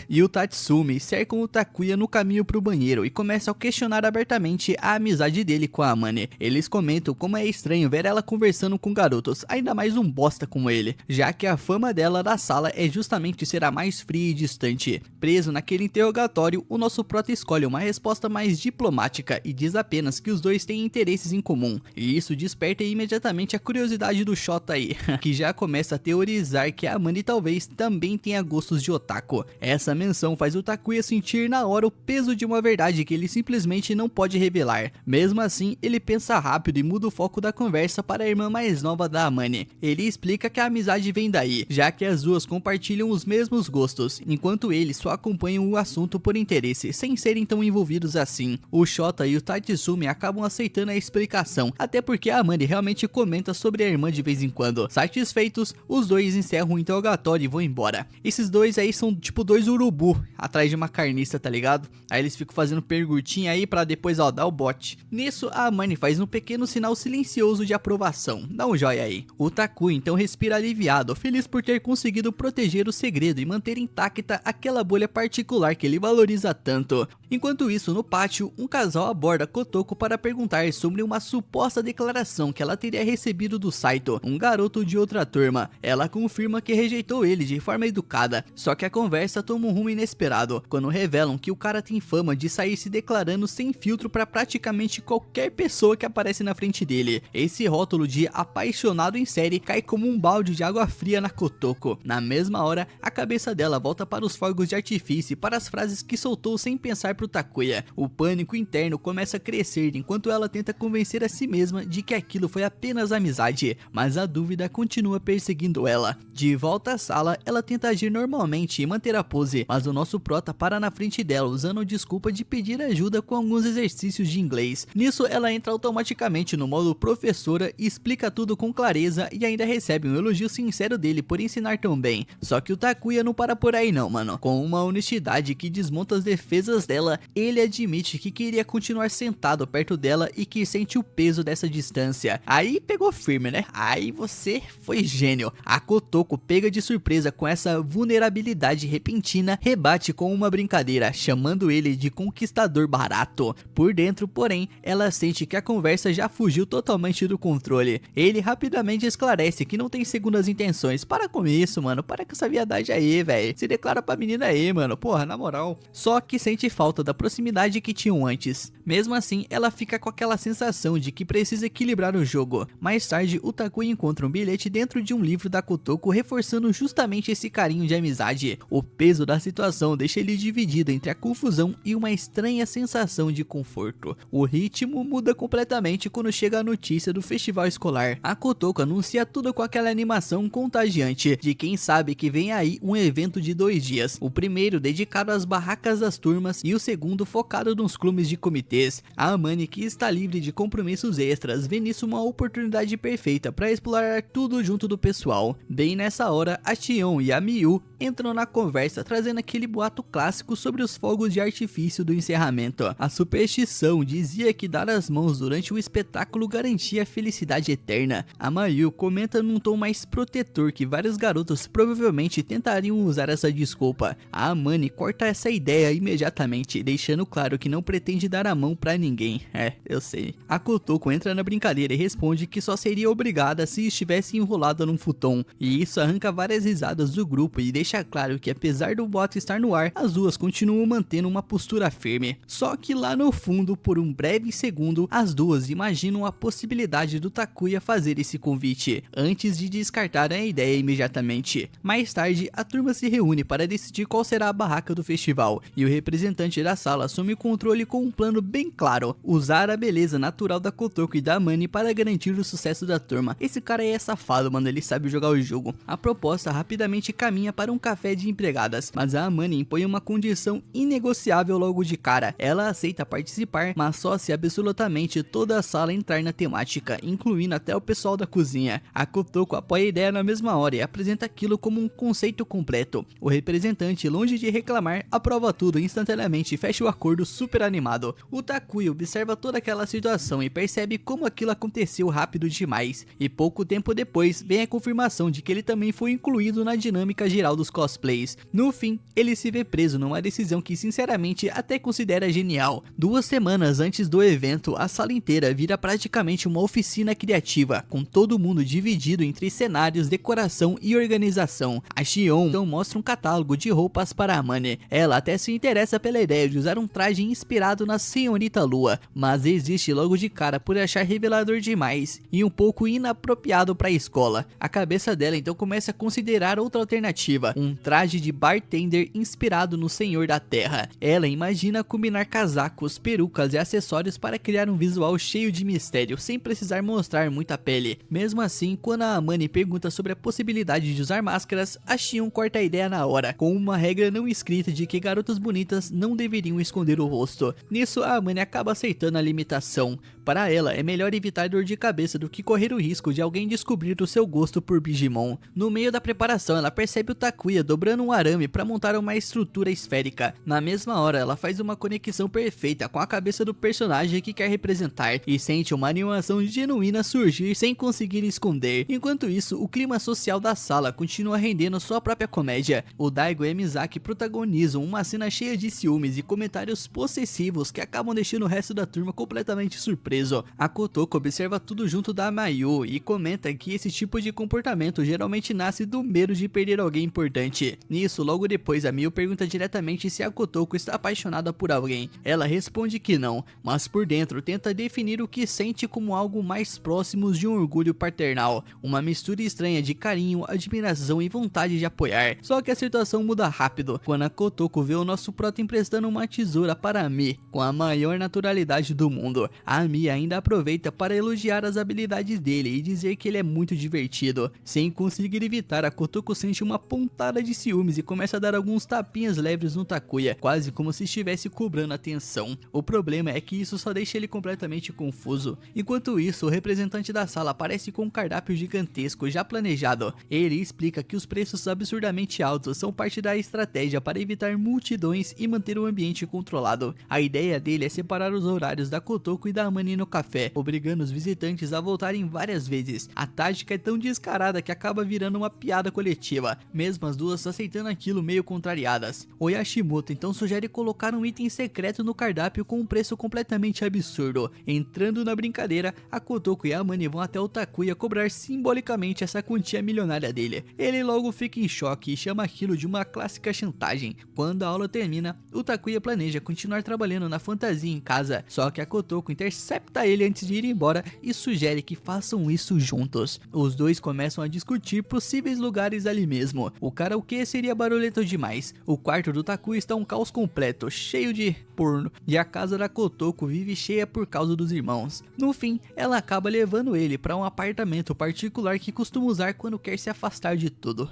e o Tatsumi cercam o Takuya no caminho pro banheiro e começam a questionar abertamente a amizade dele com a Amane. Eles comentam como é estranho ver ela conversando com garotos, ainda mais um bosta como ele, já que a fama dela da sala é justamente ser a mais fria e distante. Preso naquele interrogatório, o nosso prota escolhe uma resposta mais diplomática e diz apenas que os dois têm interesses em comum, e isso desperta imediatamente a curiosidade do Shota aí, que já começa a teorizar que a Amane talvez também tenha gostos de otaku. Essa menção faz o Takuya sentir na hora o peso de uma verdade que ele simplesmente não pode revelar. Mesmo assim, ele pensa rápido e muda o foco da conversa para a irmã mais nova da Amane. Ele explica que a amizade vem daí, já que as duas compartilham os mesmos gostos, enquanto eles só acompanham o assunto por interesse, sem serem tão envolvidos assim. O Shota e o Tatsumi acabam aceitando a explicação, até porque a Amane realmente comenta sobre a irmã de vez em quando. Satisfeitos, os dois encerram o interrogatório e vão embora. Esses dois aí são tipo dois urubu atrás de uma carniça, tá ligado? Aí eles ficam fazendo perguntinha aí pra depois, ó, dar o bote. Nisso, a Amane faz um pequeno sinal silencioso de aprovação. Dá um joia aí. O Takuya então respira aliviado, feliz por ter conseguido proteger o segredo e manter intacta aquela bolha particular que ele valoriza tanto. Enquanto isso, no pátio, um casal aborda Kotoko para perguntar sobre uma suposta declaração que ela teria recebido do Saito, um garoto de outra turma. Ela confirma que rejeitou ele de forma educada, só que a conversa toma um rumo inesperado, quando revelam que o cara tem fama de sair se declarando sem filtro para praticamente qualquer pessoa que aparece na frente dele. Esse rótulo de apaixonado em série cai como um balde de água fria na Kotoko. Na mesma hora, a cabeça dela volta para os fogos de artifício e para as frases que soltou sem pensar pro Takuya. O pânico interno começa a crescer enquanto ela tenta convencer a si mesma de que aquilo foi apenas amizade, mas a dúvida continua perseguindo ela. De volta à sala, ela tenta agir normalmente e manter a pose, mas o nosso prota para na frente dela usando a desculpa de pedir ajuda com alguns exercícios de inglês. Nisso, ela entra automaticamente no modo professora e explica tudo com clareza e ainda recebe um elogio sincero dele por ensinar tão bem. Só que o Takuya não para por aí não, mano. Com uma honestidade que desmonta as defesas dela, ele admite que queria continuar sentado perto dela e que sente o peso dessa distância. Aí pegou firme, né? Aí você foi gênio. A Kotoko, pega de surpresa com essa vulnerabilidade repentina, rebate com uma brincadeira, chamando ele de conquistador barato. Por dentro, porém, ela sente que a conversa já fugiu totalmente do controle. Ele rapidamente esclarece que não tem segundas intenções. Para com isso, mano. Para com essa viadagem aí, velho. Se declara pra menina aí, mano. Porra, na moral. Só que sente falta da proximidade que tinham antes. Mesmo assim, ela fica com aquela sensação de que precisa equilibrar o jogo. Mais tarde, o Takuya encontra um bilhete dentro de um livro da Kotoko, reforçando justamente esse carinho de amizade. O peso da situação deixa ele dividido entre a confusão e uma estranha sensação de conforto. O ritmo muda completamente quando chega a notícia do festival escolar. A Kotoko anuncia tudo com aquela animação contagiante de quem sabe que vem aí um evento de 2 dias. O primeiro dedicado às barracas das turmas e o segundo focado nos clubes de comitês. A Amane, que está livre de compromissos extras, vê nisso uma oportunidade perfeita para explorar tudo junto do pessoal. Bem nessa hora, a Tion e a Miyu entram na conversa, trazendo aquele boato clássico sobre os fogos de artifício do encerramento. A superstição dizia que dar as mãos durante o espetáculo garantia a felicidade eterna. A Miyu comenta num tom mais protetor que vários garotos provavelmente tentariam usar essa desculpa. A Amane corta essa ideia imediatamente, deixando claro que não pretende dar a mão pra ninguém. Eu sei. A Kotoko entra na brincadeira e responde que só seria obrigada se estivesse enrolada num futon, e isso arranca várias risadas do grupo e deixa claro que apesar do boato estar no ar, as duas continuam mantendo uma postura firme. enorme. Só que lá no fundo, por um breve segundo, as duas imaginam a possibilidade do Takuya fazer esse convite, antes de descartarem a ideia imediatamente. Mais tarde, a turma se reúne para decidir qual será a barraca do festival, e o representante da sala assume o controle com um plano bem claro: usar a beleza natural da Kotoko e da Amane para garantir o sucesso da turma. Esse cara aí é safado, mano, ele sabe jogar o jogo. A proposta rapidamente caminha para um café de empregadas, mas a Amane impõe uma condição inegociável logo de cara. Ela aceita participar, mas só se absolutamente toda a sala entrar na temática, incluindo até o pessoal da cozinha. A Kotoko apoia a ideia na mesma hora e apresenta aquilo como um conceito completo. O representante, longe de reclamar, aprova tudo instantaneamente e fecha o acordo super animado. O Takuya observa toda aquela situação e percebe como aquilo aconteceu rápido demais, e pouco tempo depois vem a confirmação de que ele também foi incluído na dinâmica geral dos cosplays. No fim, ele se vê preso numa decisão que sinceramente até considera genial. 2 semanas antes do evento, a sala inteira vira praticamente uma oficina criativa, com todo mundo dividido entre cenários, decoração e organização. A Shion então mostra um catálogo de roupas para a Amane. Ela até se interessa pela ideia de usar um traje inspirado na Senhorita Lua, mas desiste logo de cara por achar revelador demais e um pouco inapropriado para a escola. A cabeça dela então começa a considerar outra alternativa, um traje de bartender inspirado no Senhor da Terra. Ela imagina combinar casacos, perucas e acessórios para criar um visual cheio de mistério, sem precisar mostrar muita pele. Mesmo assim, quando a Amane pergunta sobre a possibilidade de usar máscaras, a Shion corta a ideia na hora, com uma regra não escrita de que garotas bonitas não deveriam esconder o rosto. Nisso, a Amane acaba aceitando a limitação. Para ela, é melhor evitar dor de cabeça do que correr o risco de alguém descobrir o seu gosto por Digimon. No meio da preparação, ela percebe o Takuya dobrando um arame para montar uma estrutura esférica. Na mesma hora, ela faz uma conexão perfeita com a cabeça do personagem que quer representar e sente uma animação genuína surgir sem conseguir esconder. Enquanto isso, o clima social da sala continua rendendo sua própria comédia. O Daigo e a Misaki protagonizam uma cena cheia de ciúmes e comentários possessivos que acabam deixando o resto da turma completamente surpreso. A Kotoko observa tudo junto da Mayu e comenta que esse tipo de comportamento geralmente nasce do medo de perder alguém importante. Nisso, logo depois, a Miu pergunta diretamente se a Kotoko está apaixonada por alguém. Ela responde que não, mas por dentro tenta definir o que sente como algo mais próximo de um orgulho paternal, uma mistura estranha de carinho, admiração e vontade de apoiar. Só que a situação muda rápido quando a Kotoko vê o nosso prota emprestando uma tesoura para a Mi com a maior naturalidade do mundo. A Mi ainda aproveita para elogiar as habilidades dele e dizer que ele é muito divertido. Sem conseguir evitar, a Kotoko sente uma pontada de ciúmes e começa a dar alguns tapinhas leves no Takuya, quase como se estivesse cobrando atenção. O problema é que isso só deixa ele completamente confuso. Enquanto isso, o representante da sala aparece com um cardápio gigantesco já planejado. Ele explica que os preços absurdamente altos são parte da estratégia para evitar multidões e manter o ambiente controlado. A ideia dele é separar os horários da Kotoko e da Amane no café, obrigando os visitantes a voltarem várias vezes. A tática é tão descarada que acaba virando uma piada coletiva, mesmo as duas aceitando aquilo meio contrariadas. O Yashimoto então sugere colocar um item secreto no cardápio com um preço completamente absurdo. Entrando na brincadeira, a Kotoko e a Amane vão até o Takuya cobrar simbolicamente essa quantia milionária dele. Ele logo fica em choque e chama aquilo de uma clássica chantagem. Quando a aula termina, o Takuya planeja continuar trabalhando na fantasia em casa, só que a Kotoko intercepta ele antes de ir embora e sugere que façam isso juntos. Os dois começam a discutir possíveis lugares ali mesmo. O karaokê seria barulhento demais. O quarto do Takuya está um caos completo, cheio de porno, e a casa da Kotoko vive cheia por causa dos irmãos. No fim, ela acaba levando ele para um apartamento particular que costuma usar quando quer se afastar de tudo.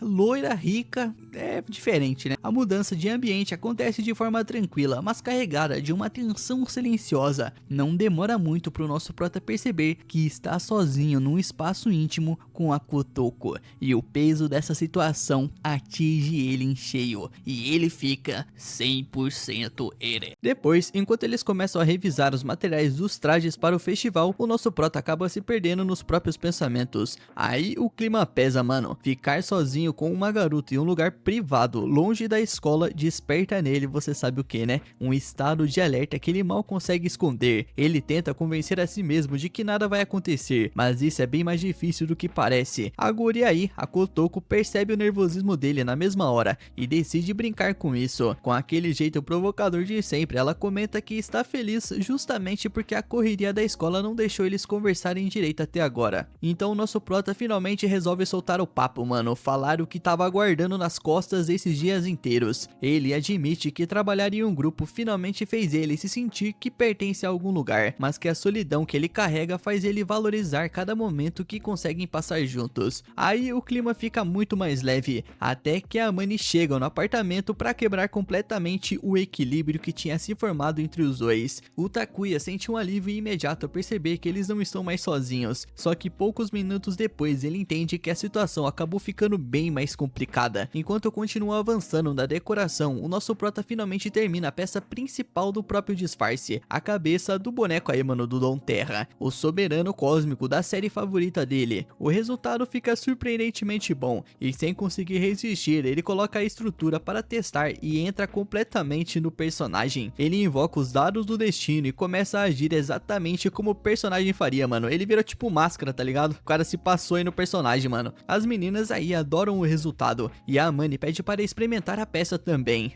Loira, rica, é diferente, né? A mudança de ambiente acontece de forma tranquila, mas carregada de uma tensão silenciosa. Não demora muito pro nosso prota perceber que está sozinho num espaço íntimo com a Kotoko, e o peso dessa situação atinge ele em cheio, e ele fica 100% ere. Depois, enquanto eles começam a revisar os materiais dos trajes para o festival, o nosso prota acaba se perdendo nos próprios pensamentos. Aí o clima pesa, mano. Ficar sozinho com uma garota em um lugar privado, longe da escola, desperta nele, você sabe o que, né? Um estado de alerta que ele mal consegue esconder. Ele tenta convencer a si mesmo de que nada vai acontecer, mas isso é bem mais difícil do que parece. Agora e aí, a Kotoko percebe o nervosismo dele na mesma hora e decide brincar com isso, com aquele jeito provocador de de sempre, ela comenta que está feliz justamente porque a correria da escola não deixou eles conversarem direito até agora. Então o nosso prota finalmente resolve soltar o papo, mano, falar o que tava aguardando nas costas esses dias inteiros. Ele admite que trabalhar em um grupo finalmente fez ele se sentir que pertence a algum lugar, mas que a solidão que ele carrega faz ele valorizar cada momento que conseguem passar juntos. Aí o clima fica muito mais leve, até que a Amani chega no apartamento para quebrar completamente o equilíbrio que tinha se formado entre os dois. O Takuya sente um alívio imediato ao perceber que eles não estão mais sozinhos, só que poucos minutos depois ele entende que a situação acabou ficando bem mais complicada. Enquanto continua avançando na decoração, o nosso prota finalmente termina a peça principal do próprio disfarce, a cabeça do boneco aí, mano, do Dom Terra, o soberano cósmico da série favorita dele. O resultado fica surpreendentemente bom, e sem conseguir resistir, ele coloca a estrutura para testar e entra completamente no personagem. Ele invoca os dados do destino e começa a agir exatamente como o personagem faria, mano. Ele virou tipo máscara, tá ligado? O cara se passou aí no personagem, mano. As meninas aí adoram o resultado, e a Amani pede para experimentar a peça também.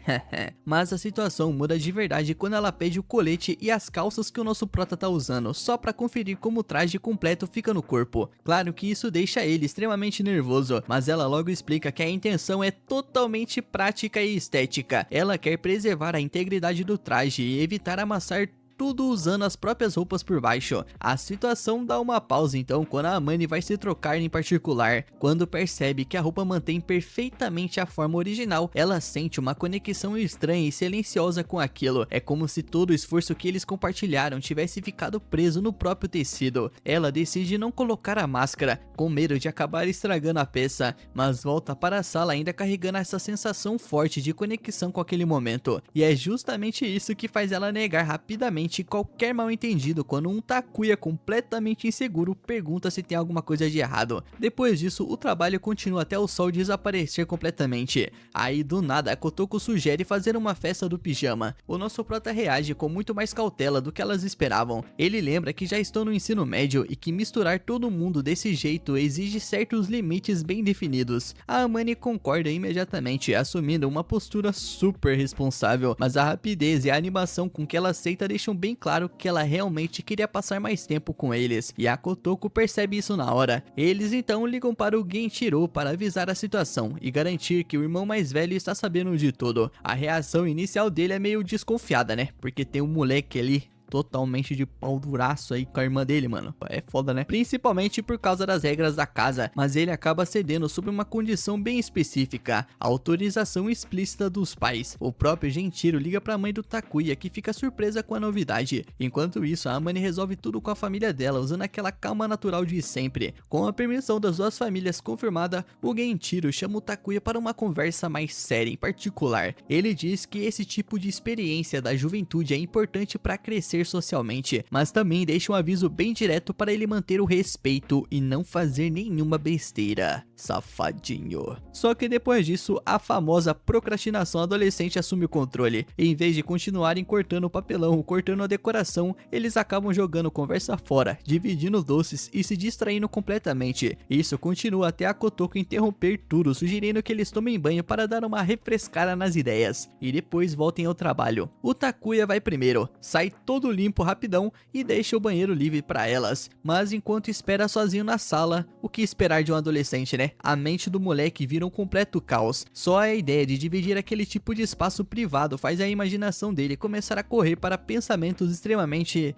Mas a situação muda de verdade quando ela pede o colete e as calças que o nosso prota tá usando, só pra conferir como o traje completo fica no corpo. Claro que isso deixa ele extremamente nervoso, mas ela logo explica que a intenção é totalmente prática e estética. Ela quer preservar a integridade do traje e evitar amassar tudo usando as próprias roupas por baixo. A situação dá uma pausa então quando a Amani vai se trocar em particular. Quando percebe que a roupa mantém perfeitamente a forma original, ela sente uma conexão estranha e silenciosa com aquilo. É como se todo o esforço que eles compartilharam tivesse ficado preso no próprio tecido. Ela decide não colocar a máscara, com medo de acabar estragando a peça, mas volta para a sala ainda carregando essa sensação forte de conexão com aquele momento. E é justamente isso que faz ela negar rapidamente qualquer mal entendido quando um Takuya completamente inseguro pergunta se tem alguma coisa de errado. Depois disso, o trabalho continua até o sol desaparecer completamente. Aí do nada, a Kotoko sugere fazer uma festa do pijama. O nosso prota reage com muito mais cautela do que elas esperavam. Ele lembra que já estão no ensino médio e que misturar todo mundo desse jeito exige certos limites bem definidos. A Amani concorda imediatamente, assumindo uma postura super responsável, mas a rapidez e a animação com que ela aceita deixam bem claro que ela realmente queria passar mais tempo com eles, e a Kotoko percebe isso na hora. Eles então ligam para o Genshiro para avisar a situação e garantir que o irmão mais velho está sabendo de tudo. A reação inicial dele é meio desconfiada, né? Porque tem um moleque ali totalmente de pau duraço aí com a irmã dele, mano. É foda, né? Principalmente por causa das regras da casa, mas ele acaba cedendo sob uma condição bem específica: a autorização explícita dos pais. O próprio Genshiro liga pra mãe do Takuya, que fica surpresa com a novidade. Enquanto isso, a Amani resolve tudo com a família dela, usando aquela calma natural de sempre. Com a permissão das duas famílias confirmada, o Genshiro chama o Takuya para uma conversa mais séria em particular. Ele diz que esse tipo de experiência da juventude é importante para crescer socialmente, mas também deixa um aviso bem direto para ele manter o respeito e não fazer nenhuma besteira. Safadinho. Só que depois disso, a famosa procrastinação adolescente assume o controle. Em vez de continuarem cortando o papelão ou cortando a decoração, eles acabam jogando conversa fora, dividindo doces e se distraindo completamente. Isso continua até a Kotoko interromper tudo, sugerindo que eles tomem banho para dar uma refrescada nas ideias e depois voltem ao trabalho. O Takuya vai primeiro, sai todo limpo rapidão e deixa o banheiro livre para elas, mas enquanto espera sozinho na sala, o que esperar de um adolescente, né? A mente do moleque vira um completo caos. Só a ideia de dividir aquele tipo de espaço privado faz a imaginação dele começar a correr para pensamentos extremamente,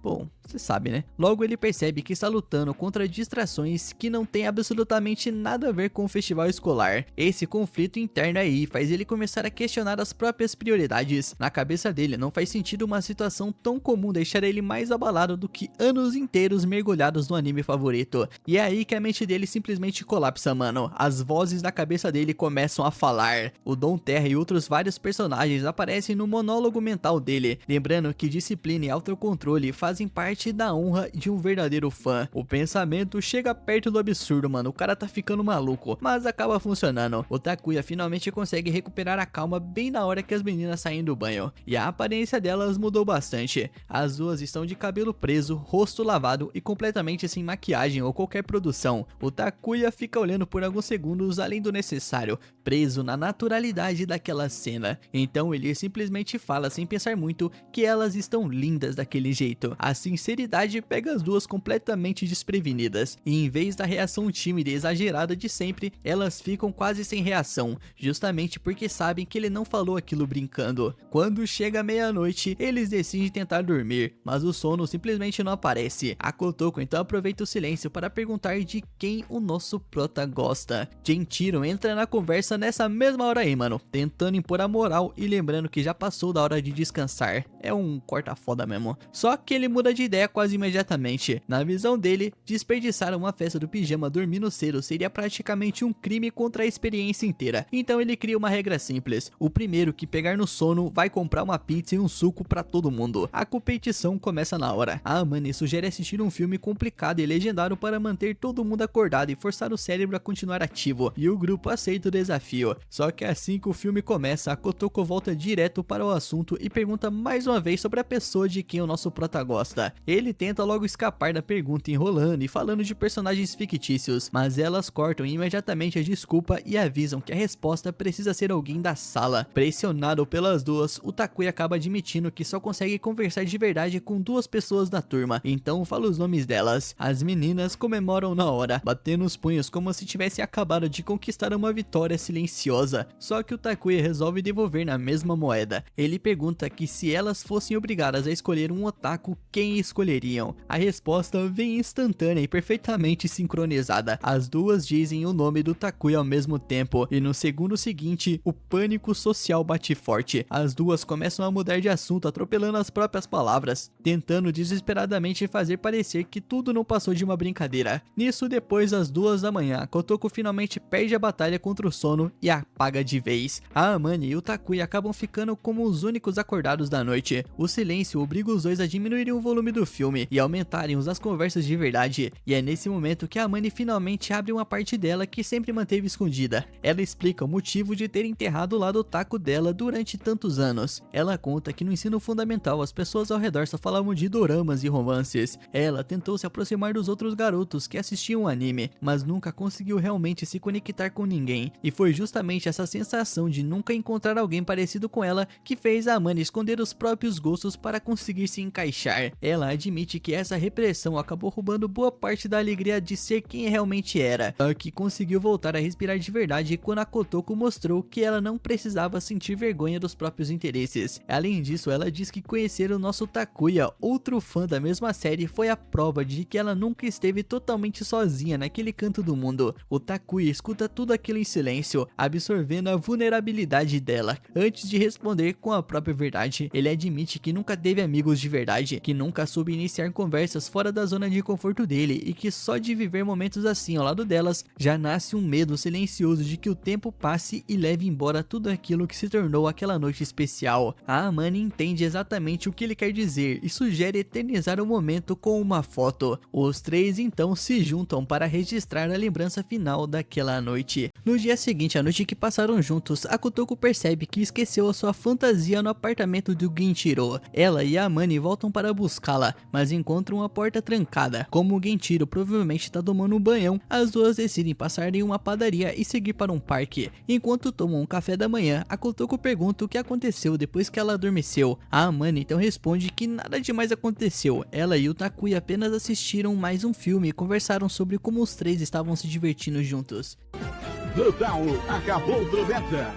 bom, você sabe, né? Logo ele percebe que está lutando contra distrações que não tem absolutamente nada a ver com o festival escolar. Esse conflito interno aí faz ele começar a questionar as próprias prioridades. Na cabeça dele não faz sentido uma situação tão comum deixar ele mais abalado do que anos inteiros mergulhados no anime favorito. E é aí que a mente dele simplesmente colapsa, mano. As vozes na cabeça dele começam a falar. O Dom Terra e outros vários personagens aparecem no monólogo mental dele, lembrando que disciplina e autocontrole fazem parte parte da honra de um verdadeiro fã. O pensamento chega perto do absurdo, mano, o cara tá ficando maluco, mas acaba funcionando. O Takuya finalmente consegue recuperar a calma bem na hora que as meninas saem do banho, e a aparência delas mudou bastante. As duas estão de cabelo preso, rosto lavado e completamente sem maquiagem ou qualquer produção. O Takuya fica olhando por alguns segundos além do necessário, preso na naturalidade daquela cena. Então ele simplesmente fala sem pensar muito que elas estão lindas daquele jeito. A sinceridade pega as duas completamente desprevenidas, e em vez da reação tímida e exagerada de sempre, elas ficam quase sem reação, justamente porque sabem que ele não falou aquilo brincando. Quando chega meia-noite, eles decidem tentar dormir, mas o sono simplesmente não aparece. A Kotoko então aproveita o silêncio para perguntar de quem o nosso prota gosta. Genichiro entra na conversa nessa mesma hora aí, mano, tentando impor a moral e lembrando que já passou da hora de descansar. É um corta-foda mesmo. Só que ele muda de ideia quase imediatamente. Na visão dele, desperdiçar uma festa do pijama dormindo cedo seria praticamente um crime contra a experiência inteira. Então ele cria uma regra simples: o primeiro que pegar no sono vai comprar uma pizza e um suco pra todo mundo. A competição começa na hora. A Amane sugere assistir um filme complicado e legendário para manter todo mundo acordado e forçar o cérebro a continuar ativo, e o grupo aceita o desafio. Só que assim que o filme começa, a Kotoko volta direto para o assunto e pergunta mais uma vez sobre a pessoa de quem o nosso prota gosta. Ele tenta logo escapar da pergunta, enrolando e falando de personagens fictícios, mas elas cortam imediatamente a desculpa e avisam que a resposta precisa ser alguém da sala. Pressionado pelas duas, o Takuya acaba admitindo que só consegue conversar de verdade com duas pessoas da turma, então fala os nomes delas. As meninas comemoram na hora, batendo os punhos como se tivessem acabado de conquistar uma vitória silenciosa. Só que o Takuya resolve devolver na mesma moeda. Ele pergunta que se elas fossem obrigadas a escolher um otaku, quem escolheriam? A resposta vem instantânea e perfeitamente sincronizada. As duas dizem o nome do Takuya ao mesmo tempo, e no segundo seguinte, o pânico social bate forte. As duas começam a mudar de assunto, atropelando as próprias palavras, tentando desesperadamente fazer parecer que tudo não passou de uma brincadeira. Nisso, depois das 2 da manhã, a Kotoko finalmente perde a batalha contra o sono e apaga de vez. A Amane e o Takuya acabam ficando como os únicos acordados da noite. O silêncio obriga os dois a diminuírem o volume do filme e aumentarem as conversas de verdade, e é nesse momento que a Amane finalmente abre uma parte dela que sempre manteve escondida. Ela explica o motivo de ter enterrado o lado otaku dela durante tantos anos. Ela conta que no ensino fundamental as pessoas ao redor só falavam de doramas e romances. Ela tentou se aproximar dos outros garotos que assistiam o anime, mas nunca conseguiu realmente se conectar com ninguém, e foi justamente essa sensação de nunca encontrar alguém parecido com ela que fez a Amane esconder os próprios gostos para conseguir se encaixar. Ela admite que essa repressão acabou roubando boa parte da alegria de ser quem realmente era, só que conseguiu voltar a respirar de verdade quando a Kotoko mostrou que ela não precisava sentir vergonha dos próprios interesses. Além disso, ela diz que conhecer o nosso Takuya, outro fã da mesma série, foi a prova de que ela nunca esteve totalmente sozinha naquele canto do mundo. O Takuya escuta tudo aquilo em silêncio, absorvendo a vulnerabilidade dela. Antes de responder com a própria verdade, ele admite que nunca teve amigos de verdade, que nunca soube iniciar conversas fora da zona de conforto dele, e que só de viver momentos assim ao lado delas, já nasce um medo silencioso de que o tempo passe e leve embora tudo aquilo que se tornou aquela noite especial. A Amane entende exatamente o que ele quer dizer e sugere eternizar o momento com uma foto. Os três então se juntam para registrar a lembrança final daquela noite. No dia seguinte, a noite que passaram juntos, a Kotoko percebe que esqueceu a sua fantasia no apartamento do Genichiro. Ela e a Amane voltam para buscá-la, mas encontram a porta trancada. Como o Genichiro provavelmente está tomando um banhão, as duas decidem passar em uma padaria e seguir para um parque. Enquanto tomam um café da manhã, a Kotoko pergunta o que aconteceu depois que ela adormeceu. A Amane então responde que nada demais aconteceu. Ela e o Takuya apenas assistiram mais um filme e conversaram sobre como os três estavam se divertindo juntos. Total, acabou o promessa.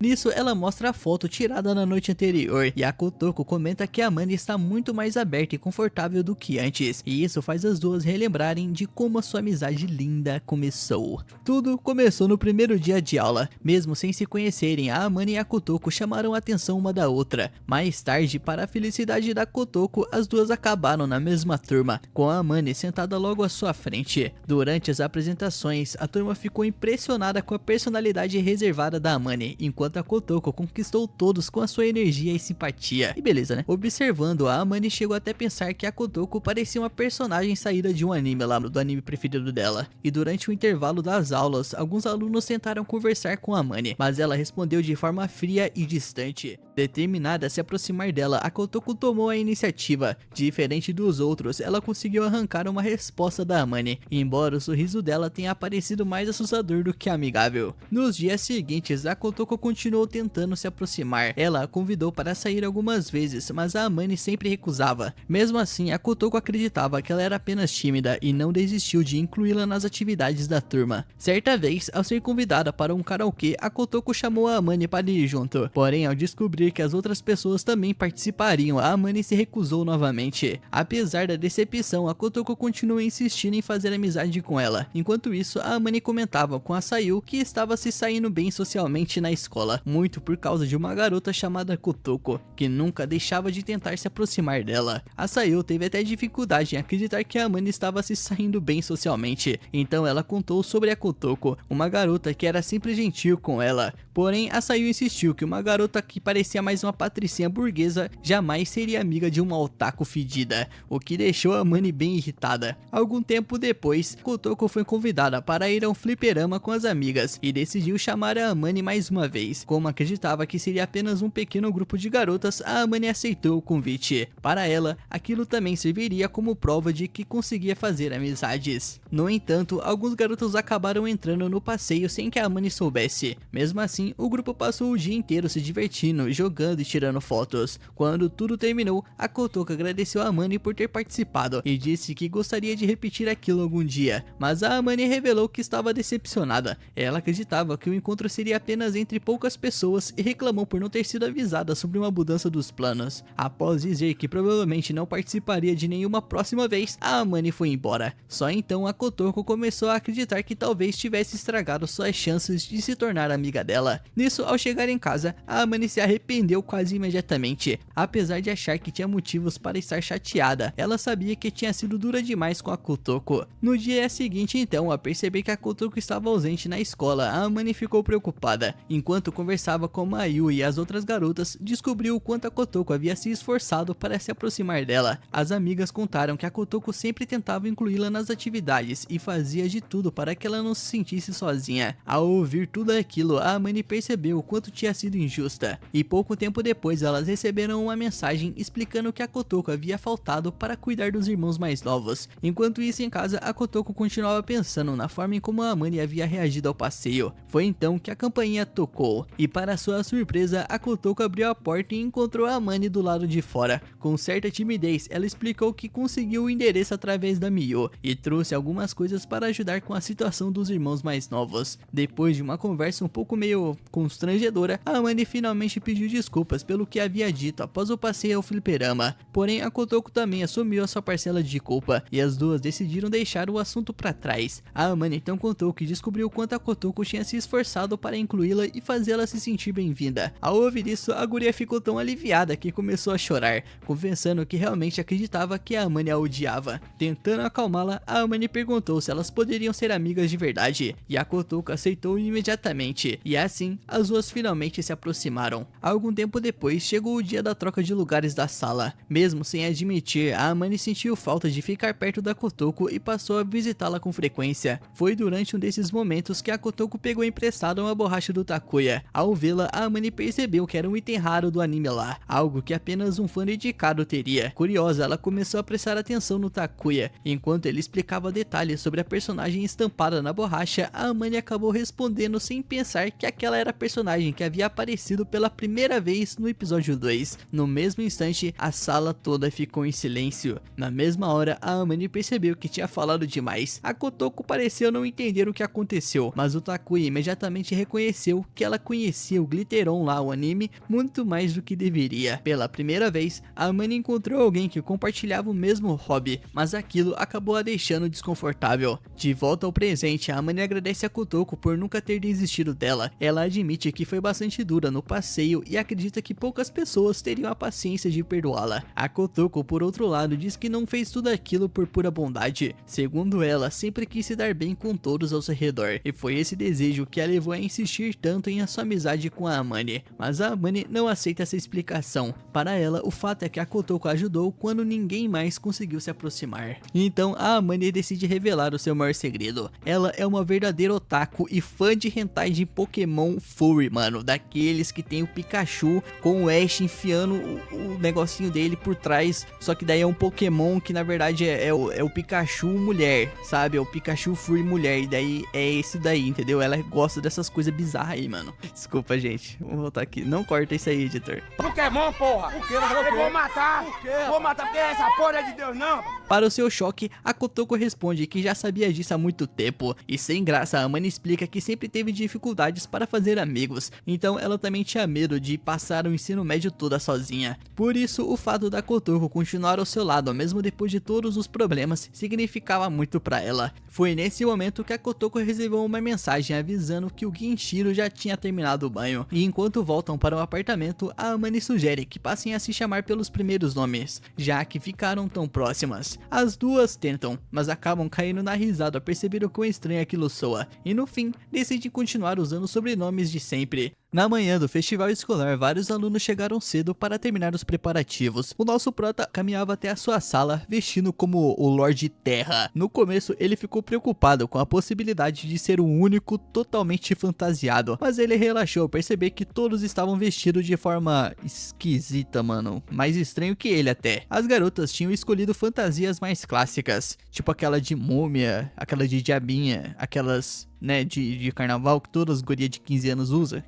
Nisso, ela mostra a foto tirada na noite anterior, e a Kotoko comenta que a Amane está muito mais aberta e confortável do que antes, e isso faz as duas relembrarem de como a sua amizade linda começou. Tudo começou no primeiro dia de aula. Mesmo sem se conhecerem, a Amane e a Kotoko chamaram a atenção uma da outra. Mais tarde, para a felicidade da Kotoko, as duas acabaram na mesma turma, com a Amane sentada logo à sua frente. Durante as apresentações, a turma ficou impressionada com a personalidade reservada da Amane, enquanto enquanto a Kotoko conquistou todos com a sua energia e simpatia. E beleza, né? Observando, a Amane chegou até a pensar que a Kotoko parecia uma personagem saída de um anime lá, do anime preferido dela. E durante o intervalo das aulas, alguns alunos tentaram conversar com a Amane, mas ela respondeu de forma fria e distante. Determinada a se aproximar dela, a Kotoko tomou a iniciativa. Diferente dos outros, ela conseguiu arrancar uma resposta da Amane, embora o sorriso dela tenha aparecido mais assustador do que amigável. Nos dias seguintes, a Kotoko continuou tentando se aproximar. Ela a convidou para sair algumas vezes, mas a Amane sempre recusava. Mesmo assim, a Kotoko acreditava que ela era apenas tímida e não desistiu de incluí-la nas atividades da turma. Certa vez, ao ser convidada para um karaokê, a Kotoko chamou a Amane para ir junto. Porém, ao descobrir que as outras pessoas também participariam, a Amane se recusou novamente. Apesar da decepção, a Kotoko continuou insistindo em fazer amizade com ela. Enquanto isso, a Amane comentava com a Sayu que estava se saindo bem socialmente na escola, muito por causa de uma garota chamada Kotoko, que nunca deixava de tentar se aproximar dela. A Sayu teve até dificuldade em acreditar que a Amane estava se saindo bem socialmente, então ela contou sobre a Kotoko, uma garota que era sempre gentil com ela. Porém, a Sayu insistiu que uma garota que parecia mais uma patricinha burguesa jamais seria amiga de uma otaku fedida, o que deixou a Amane bem irritada. Algum tempo depois, Kotoko foi convidada para ir a um fliperama com as amigas e decidiu chamar a Amane mais uma vez. Como acreditava que seria apenas um pequeno grupo de garotas, a Amane aceitou o convite. Para ela, aquilo também serviria como prova de que conseguia fazer amizades. No entanto, alguns garotos acabaram entrando no passeio sem que a Amane soubesse. Mesmo assim, o grupo passou o dia inteiro se divertindo, jogando e tirando fotos. Quando tudo terminou, a Kotoko agradeceu a Amane por ter participado e disse que gostaria de repetir aquilo algum dia, mas a Amane revelou que estava decepcionada. Ela acreditava que o encontro seria apenas entre poucas pessoas e reclamou por não ter sido avisada sobre uma mudança dos planos. Após dizer que provavelmente não participaria de nenhuma próxima vez, a Amane foi embora. Só então a Kotoko começou a acreditar que talvez tivesse estragado suas chances de se tornar amiga dela. Nisso, ao chegar em casa, a Amane se arrependeu quase imediatamente. Apesar de achar que tinha motivos para estar chateada, ela sabia que tinha sido dura demais com a Kotoko. No dia seguinte, então, a perceber que a Kotoko estava ausente na escola, a Amane ficou preocupada. Enquanto conversava com Mayu e as outras garotas, descobriu o quanto a Kotoko havia se esforçado para se aproximar dela. As amigas contaram que a Kotoko sempre tentava incluí-la nas atividades e fazia de tudo para que ela não se sentisse sozinha. Ao ouvir tudo aquilo, a Amane percebeu o quanto tinha sido injusta, e pouco tempo depois elas receberam uma mensagem explicando que a Kotoko havia faltado para cuidar dos irmãos mais novos. Enquanto isso, em casa, a Kotoko continuava pensando na forma em como a Amane havia reagido ao passeio. Foi então que a campainha tocou, e para sua surpresa, a Kotoko abriu a porta e encontrou a Amane do lado de fora. Com certa timidez, ela explicou que conseguiu o endereço através da Miyo e trouxe algumas coisas para ajudar com a situação dos irmãos mais novos. Depois de uma conversa um pouco meio constrangedora, a Amane finalmente pediu desculpas pelo que havia dito após o passeio ao fliperama. Porém, a Kotoko também assumiu a sua parcela de culpa e as duas decidiram deixar o assunto para trás. A Amane então contou que descobriu quanto a Kotoko tinha se esforçado para incluí-la e fazê-la se sentir bem-vinda. Ao ouvir isso, a guria ficou tão aliviada que começou a chorar, confessando que realmente acreditava que a Amane a odiava. Tentando acalmá-la, a Amane perguntou se elas poderiam ser amigas de verdade, e a Kotoko aceitou imediatamente, e assim, as duas finalmente se aproximaram. Algum tempo depois, chegou o dia da troca de lugares da sala. Mesmo sem admitir, a Amane sentiu falta de ficar perto da Kotoko e passou a visitá-la com frequência. Foi durante um desses momentos que a Kotoko pegou emprestada uma borracha do Takuya. Ao vê-la, a Amane percebeu que era um item raro do anime lá, algo que apenas um fã dedicado teria. Curiosa, ela começou a prestar atenção no Takuya. Enquanto ele explicava detalhes sobre a personagem estampada na borracha, a Amane acabou respondendo sem pensar que aquela era a personagem que havia aparecido pela primeira vez no episódio 2. No mesmo instante, a sala toda ficou em silêncio. Na mesma hora, a Amane percebeu que tinha falado demais. A Kotoko pareceu não entender o que aconteceu, mas o Takuya imediatamente reconheceu que ela conhecia o Glitteron lá, o anime, muito mais do que deveria. Pela primeira vez, a Amane encontrou alguém que compartilhava o mesmo hobby, mas aquilo acabou a deixando desconfortável. De volta ao presente, a Amane agradece a Kotoko por nunca ter desistido dela. Ela admite que foi bastante dura no passeio e acredita que poucas pessoas teriam a paciência de perdoá-la. A Kotoko, por outro lado, diz que não fez tudo aquilo por pura bondade. Segundo ela, sempre quis se dar bem com todos ao seu redor, e foi esse desejo que a levou a insistir tanto em sua amizade com a Amane, mas a Amane não aceita essa explicação. Para ela, o fato é que a Kotoko ajudou quando ninguém mais conseguiu se aproximar. Então a Amane decide revelar o seu maior segredo. Ela é uma verdadeira otaku e fã de hentai de Pokémon Furry, mano, daqueles que tem o Pikachu com o Ash enfiando o negocinho dele por trás, só que daí é um Pokémon que na verdade é o Pikachu mulher, sabe? É o Pikachu Furry mulher, e daí é esse daí, entendeu? Ela gosta dessas coisas bizarras aí, mano. Desculpa, gente. Vou voltar aqui. Não corta isso aí, editor. Pokémon, porra! Por quê? Eu vou matar! Por quê? Vou matar porque essa porra é de Deus, não! Para o seu choque, a Kotoko responde que já sabia disso há muito tempo, e sem graça a Amane explica que sempre teve dificuldades para fazer amigos, então ela também tinha medo de passar o ensino médio toda sozinha. Por isso, o fato da Kotoko continuar ao seu lado mesmo depois de todos os problemas significava muito para ela. Foi nesse momento que a Kotoko recebeu uma mensagem avisando que o Ginshiro já tinha terminado o banho, e enquanto voltam para o apartamento, a Amane sugere que passem a se chamar pelos primeiros nomes, já que ficaram tão próximas. As duas tentam, mas acabam caindo na risada ao perceber o quão estranho aquilo soa, e no fim, decidem continuar usando os sobrenomes de sempre. Na manhã do festival escolar, vários alunos chegaram cedo para terminar os preparativos. O nosso prota caminhava até a sua sala, vestindo como o Lorde Terra. No começo, ele ficou preocupado com a possibilidade de ser o único totalmente fantasiado, mas ele relaxou ao perceber que todos estavam vestidos de forma esquisita, mano. Mais estranho que ele até. As garotas tinham escolhido fantasias mais clássicas, tipo aquela de múmia, aquela de diabinha, aquelas... né, de carnaval que todas as gurias de 15 anos usam.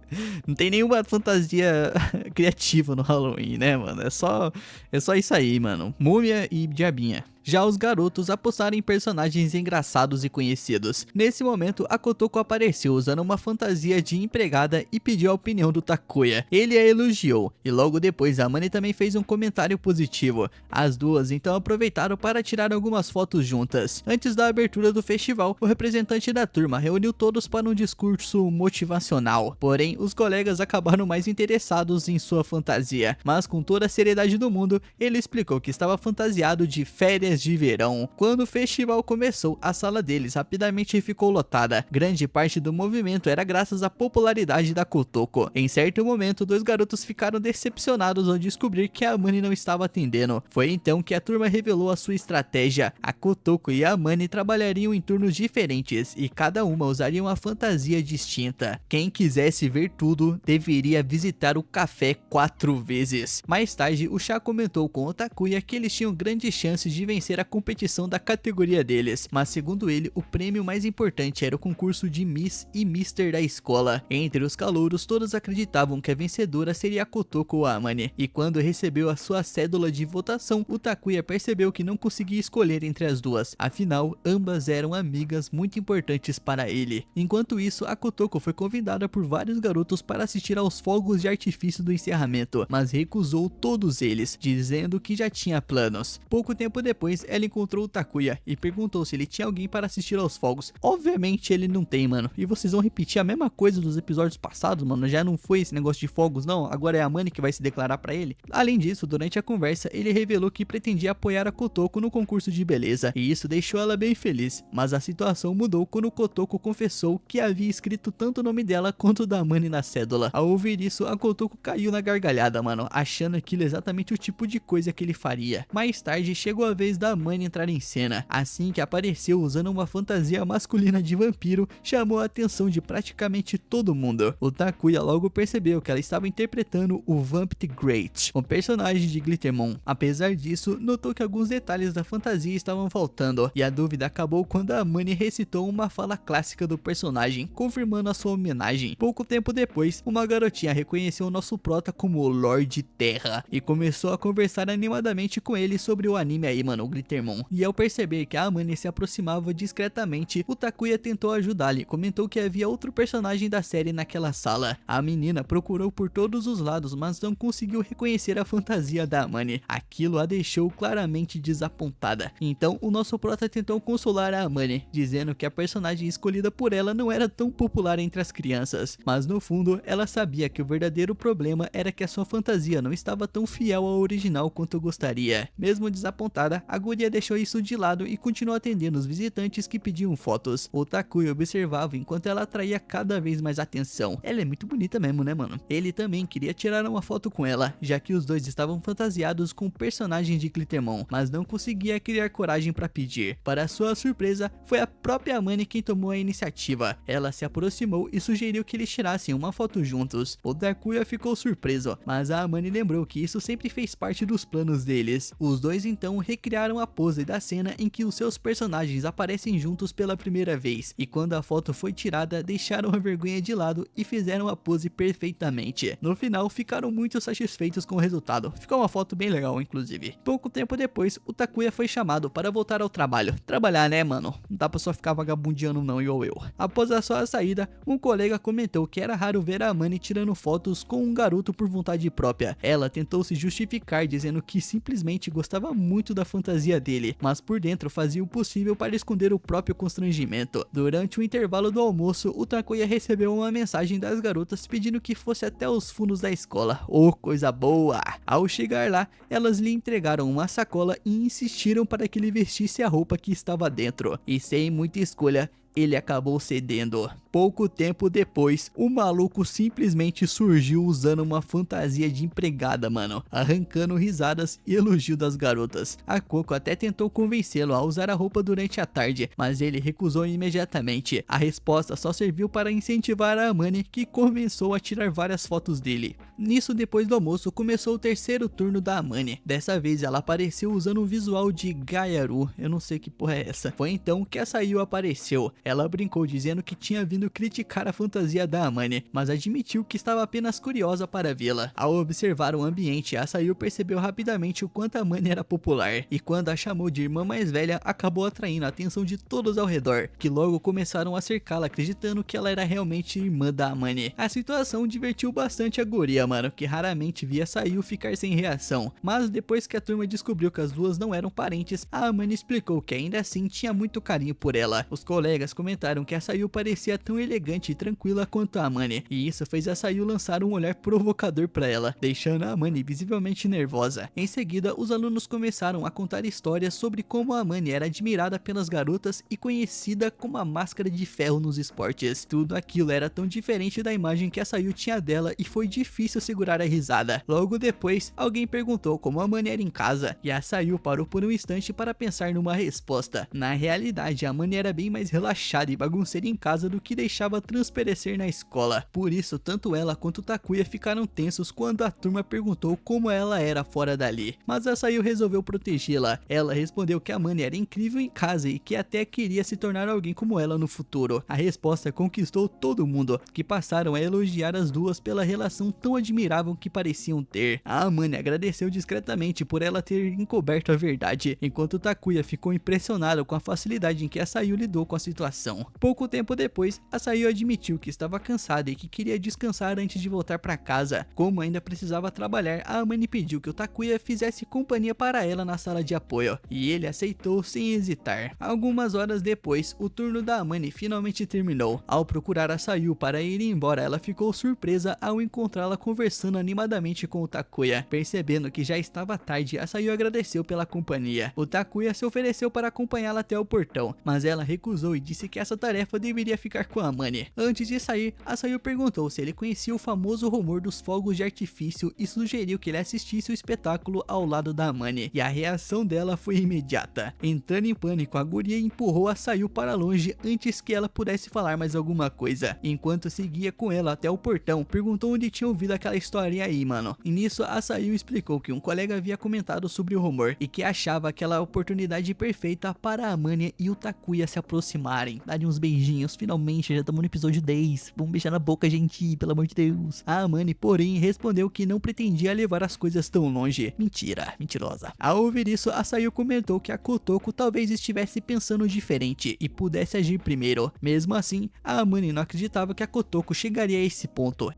Não tem nenhuma fantasia criativa no Halloween, né, mano? É só isso aí, mano. Múmia e diabinha. Já os garotos apostaram em personagens engraçados e conhecidos. Nesse momento, a Kotoko apareceu usando uma fantasia de empregada e pediu a opinião do Takuya. Ele a elogiou, e logo depois a Amane também fez um comentário positivo. As duas então aproveitaram para tirar algumas fotos juntas. Antes da abertura do festival, o representante da turma reuniu todos para um discurso motivacional. Porém, os colegas acabaram mais interessados em sua fantasia, mas com toda a seriedade do mundo, ele explicou que estava fantasiado de férias de verão. Quando o festival começou, a sala deles rapidamente ficou lotada. Grande parte do movimento era graças à popularidade da Kotoko. Em certo momento, dois garotos ficaram decepcionados ao descobrir que a Amane não estava atendendo. Foi então que a turma revelou a sua estratégia. A Kotoko e a Amane trabalhariam em turnos diferentes e cada uma usaria uma fantasia distinta. Quem quisesse ver tudo deveria visitar o café 4 vezes. Mais tarde, o Chá comentou com o Takuya que eles tinham grandes chances de vencer a competição da categoria deles, mas segundo ele, o prêmio mais importante era o concurso de Miss e Mister da escola. Entre os calouros, todos acreditavam que a vencedora seria a Kotoko ou a Amane, e quando recebeu a sua cédula de votação, o Takuya percebeu que não conseguia escolher entre as duas, afinal, ambas eram amigas muito importantes para ele. Enquanto isso, a Kotoko foi convidada por vários garotos para assistir aos fogos de artifício do encerramento, mas recusou todos eles, dizendo que já tinha planos. Pouco tempo depois, ela encontrou o Takuya e perguntou se ele tinha alguém para assistir aos fogos. Obviamente ele não tem, mano. E vocês vão repetir a mesma coisa dos episódios passados, mano. Já não foi esse negócio de fogos, não. Agora é a Amane que vai se declarar pra ele. Além disso, durante a conversa, ele revelou que pretendia apoiar a Kotoko no concurso de beleza. E isso deixou ela bem feliz. Mas a situação mudou quando Kotoko confessou que havia escrito tanto o nome dela quanto o da Amane na cédula. Ao ouvir isso, a Kotoko caiu na gargalhada, mano. Achando aquilo exatamente o tipo de coisa que ele faria. Mais tarde, chegou a vez da Amane entrar em cena. Assim que apareceu usando uma fantasia masculina de vampiro, chamou a atenção de praticamente todo mundo. O Takuya logo percebeu que ela estava interpretando o Vamp the Great, um personagem de Glittermon. Apesar disso, notou que alguns detalhes da fantasia estavam faltando, e a dúvida acabou quando a Amane recitou uma fala clássica do personagem, confirmando a sua homenagem. Pouco tempo depois, uma garotinha reconheceu o nosso prota como o Lorde Terra, e começou a conversar animadamente com ele sobre o anime aí, mano, o Glittermon. E ao perceber que a Amane se aproximava discretamente, o Takuya tentou ajudá-la e comentou que havia outro personagem da série naquela sala. A menina procurou por todos os lados, mas não conseguiu reconhecer a fantasia da Amane. Aquilo a deixou claramente desapontada. Então o nosso prota tentou consolar a Amane, dizendo que a personagem escolhida por ela não era tão popular entre as crianças, mas no fundo ela sabia que o verdadeiro problema era que a sua fantasia não estava tão fiel ao original quanto gostaria. Mesmo desapontada, a guria deixou isso de lado e continuou atendendo os visitantes que pediam fotos. O Takuya observava enquanto ela atraía cada vez mais atenção. Ela é muito bonita mesmo, né, mano? Ele também queria tirar uma foto com ela, já que os dois estavam fantasiados com personagens de Clitemon, mas não conseguia criar coragem para pedir. Para sua surpresa, foi a própria Amane quem tomou a iniciativa. Ela se aproximou e sugeriu que eles tirassem uma foto juntos. O Takuya ficou surpreso, mas a Amane lembrou que isso sempre fez parte dos planos deles. Os dois então recriaram a pose da cena em que os seus personagens aparecem juntos pela primeira vez, e quando a foto foi tirada, deixaram a vergonha de lado e fizeram a pose perfeitamente. No final, ficaram muito satisfeitos com o resultado. Ficou uma foto bem legal, inclusive. Pouco tempo depois, o Takuya foi chamado para voltar ao trabalho. Trabalhar, né, mano? Não dá pra só ficar vagabundeando não, igual eu. Após a sua saída, um colega comentou que era raro ver a Amane tirando fotos com um garoto por vontade própria. Ela tentou se justificar dizendo que simplesmente gostava muito da fantasia dele, mas por dentro fazia o possível para esconder o próprio constrangimento. Durante o intervalo do almoço, o Takuya recebeu uma mensagem das garotas pedindo que fosse até os fundos da escola. Oh, coisa boa! Ao chegar lá, elas lhe entregaram uma sacola e insistiram para que ele vestisse a roupa que estava dentro. E sem muita escolha, ele acabou cedendo. Pouco tempo depois, o maluco simplesmente surgiu usando uma fantasia de empregada, mano, arrancando risadas e elogio das garotas. A Coco até tentou convencê-lo a usar a roupa durante a tarde, mas ele recusou imediatamente. A resposta só serviu para incentivar a Amane, que começou a tirar várias fotos dele. Nisso, depois do almoço, começou o terceiro turno da Amane. Dessa vez ela apareceu usando um visual de Gyaru, eu não sei que porra é essa. Foi então que a Sayu apareceu. Ela brincou dizendo que tinha vindo criticar a fantasia da Amane, mas admitiu que estava apenas curiosa para vê-la. Ao observar o ambiente, a Sayu percebeu rapidamente o quanto a Amane era popular, e quando a chamou de irmã mais velha, acabou atraindo a atenção de todos ao redor, que logo começaram a cercá-la acreditando que ela era realmente irmã da Amane. A situação divertiu bastante a guria, mano, que raramente via Sayu ficar sem reação, mas depois que a turma descobriu que as duas não eram parentes, a Amane explicou que ainda assim tinha muito carinho por ela. Os colegas comentaram que a Sayu parecia tão elegante e tranquila quanto a Amane, e isso fez a Sayu lançar um olhar provocador para ela, deixando a Amane visivelmente nervosa. Em seguida, os alunos começaram a contar histórias sobre como a Amane era admirada pelas garotas e conhecida como a máscara de ferro nos esportes. Tudo aquilo era tão diferente da imagem que a Sayu tinha dela e foi difícil segurar a risada. Logo depois, alguém perguntou como a Amane era em casa, e a Sayu parou por um instante para pensar numa resposta. Na realidade, a Amane era bem mais relaxada e bagunceira em casa do que deixava transparecer na escola. Por isso, tanto ela quanto o Takuya ficaram tensos quando a turma perguntou como ela era fora dali. Mas a Sayu resolveu protegê-la. Ela respondeu que a Amane era incrível em casa e que até queria se tornar alguém como ela no futuro. A resposta conquistou todo mundo, que passaram a elogiar as duas pela relação tão admirável que pareciam ter. A Amane agradeceu discretamente por ela ter encoberto a verdade, enquanto o Takuya ficou impressionado com a facilidade em que a Sayu lidou com a situação. Pouco tempo depois, a Sayu admitiu que estava cansada e que queria descansar antes de voltar para casa. Como ainda precisava trabalhar, a Amane pediu que o Takuya fizesse companhia para ela na sala de apoio, e ele aceitou sem hesitar. Algumas horas depois, o turno da Amane finalmente terminou. Ao procurar a Sayu para ir embora, ela ficou surpresa ao encontrá-la conversando animadamente com o Takuya. Percebendo que já estava tarde, a Sayu agradeceu pela companhia. O Takuya se ofereceu para acompanhá-la até o portão, mas ela recusou e disse que essa tarefa deveria ficar com a Amane. Antes de sair, a Sayu perguntou se ele conhecia o famoso rumor dos fogos de artifício e sugeriu que ele assistisse o espetáculo ao lado da Amane, e a reação dela foi imediata. Entrando em pânico, a guria empurrou a Sayu para longe antes que ela pudesse falar mais alguma coisa. Enquanto seguia com ela até o portão, perguntou onde tinha ouvido aquela historinha aí, mano. E nisso, a Sayu explicou que um colega havia comentado sobre o rumor e que achava aquela oportunidade perfeita para a Amane e o Takuya se aproximarem. Dá-lhe uns beijinhos, finalmente, já estamos no episódio 10. Vamos beijar na boca, gente, pelo amor de Deus. A Amane, porém, respondeu que não pretendia levar as coisas tão longe. Mentira, mentirosa. Ao ouvir isso, a Sayu comentou que a Kotoko talvez estivesse pensando diferente e pudesse agir primeiro. Mesmo assim, a Amane não acreditava que a Kotoko chegaria a esse ponto.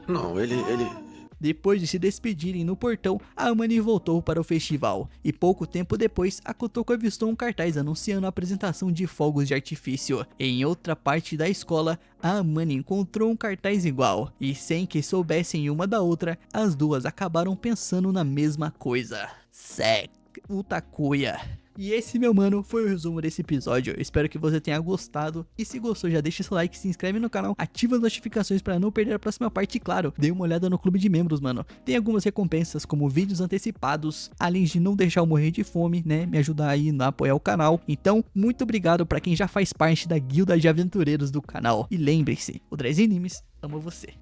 Não, ele... Depois de se despedirem no portão, a Amane voltou para o festival, e pouco tempo depois, a Kotoko avistou um cartaz anunciando a apresentação de fogos de artifício. Em outra parte da escola, a Amane encontrou um cartaz igual, e sem que soubessem uma da outra, as duas acabaram pensando na mesma coisa: sexo. o Takuya. E esse, meu mano, foi o resumo desse episódio. Eu espero que você tenha gostado. E se gostou, já deixa seu like, se inscreve no canal, ativa as notificações para não perder a próxima parte. E claro, dê uma olhada no clube de membros, mano. Tem algumas recompensas, como vídeos antecipados, além de não deixar eu morrer de fome, né? Me ajudar aí a apoiar o canal. Então, muito obrigado para quem já faz parte da guilda de aventureiros do canal. E lembre-se, o Dress Animes ama você.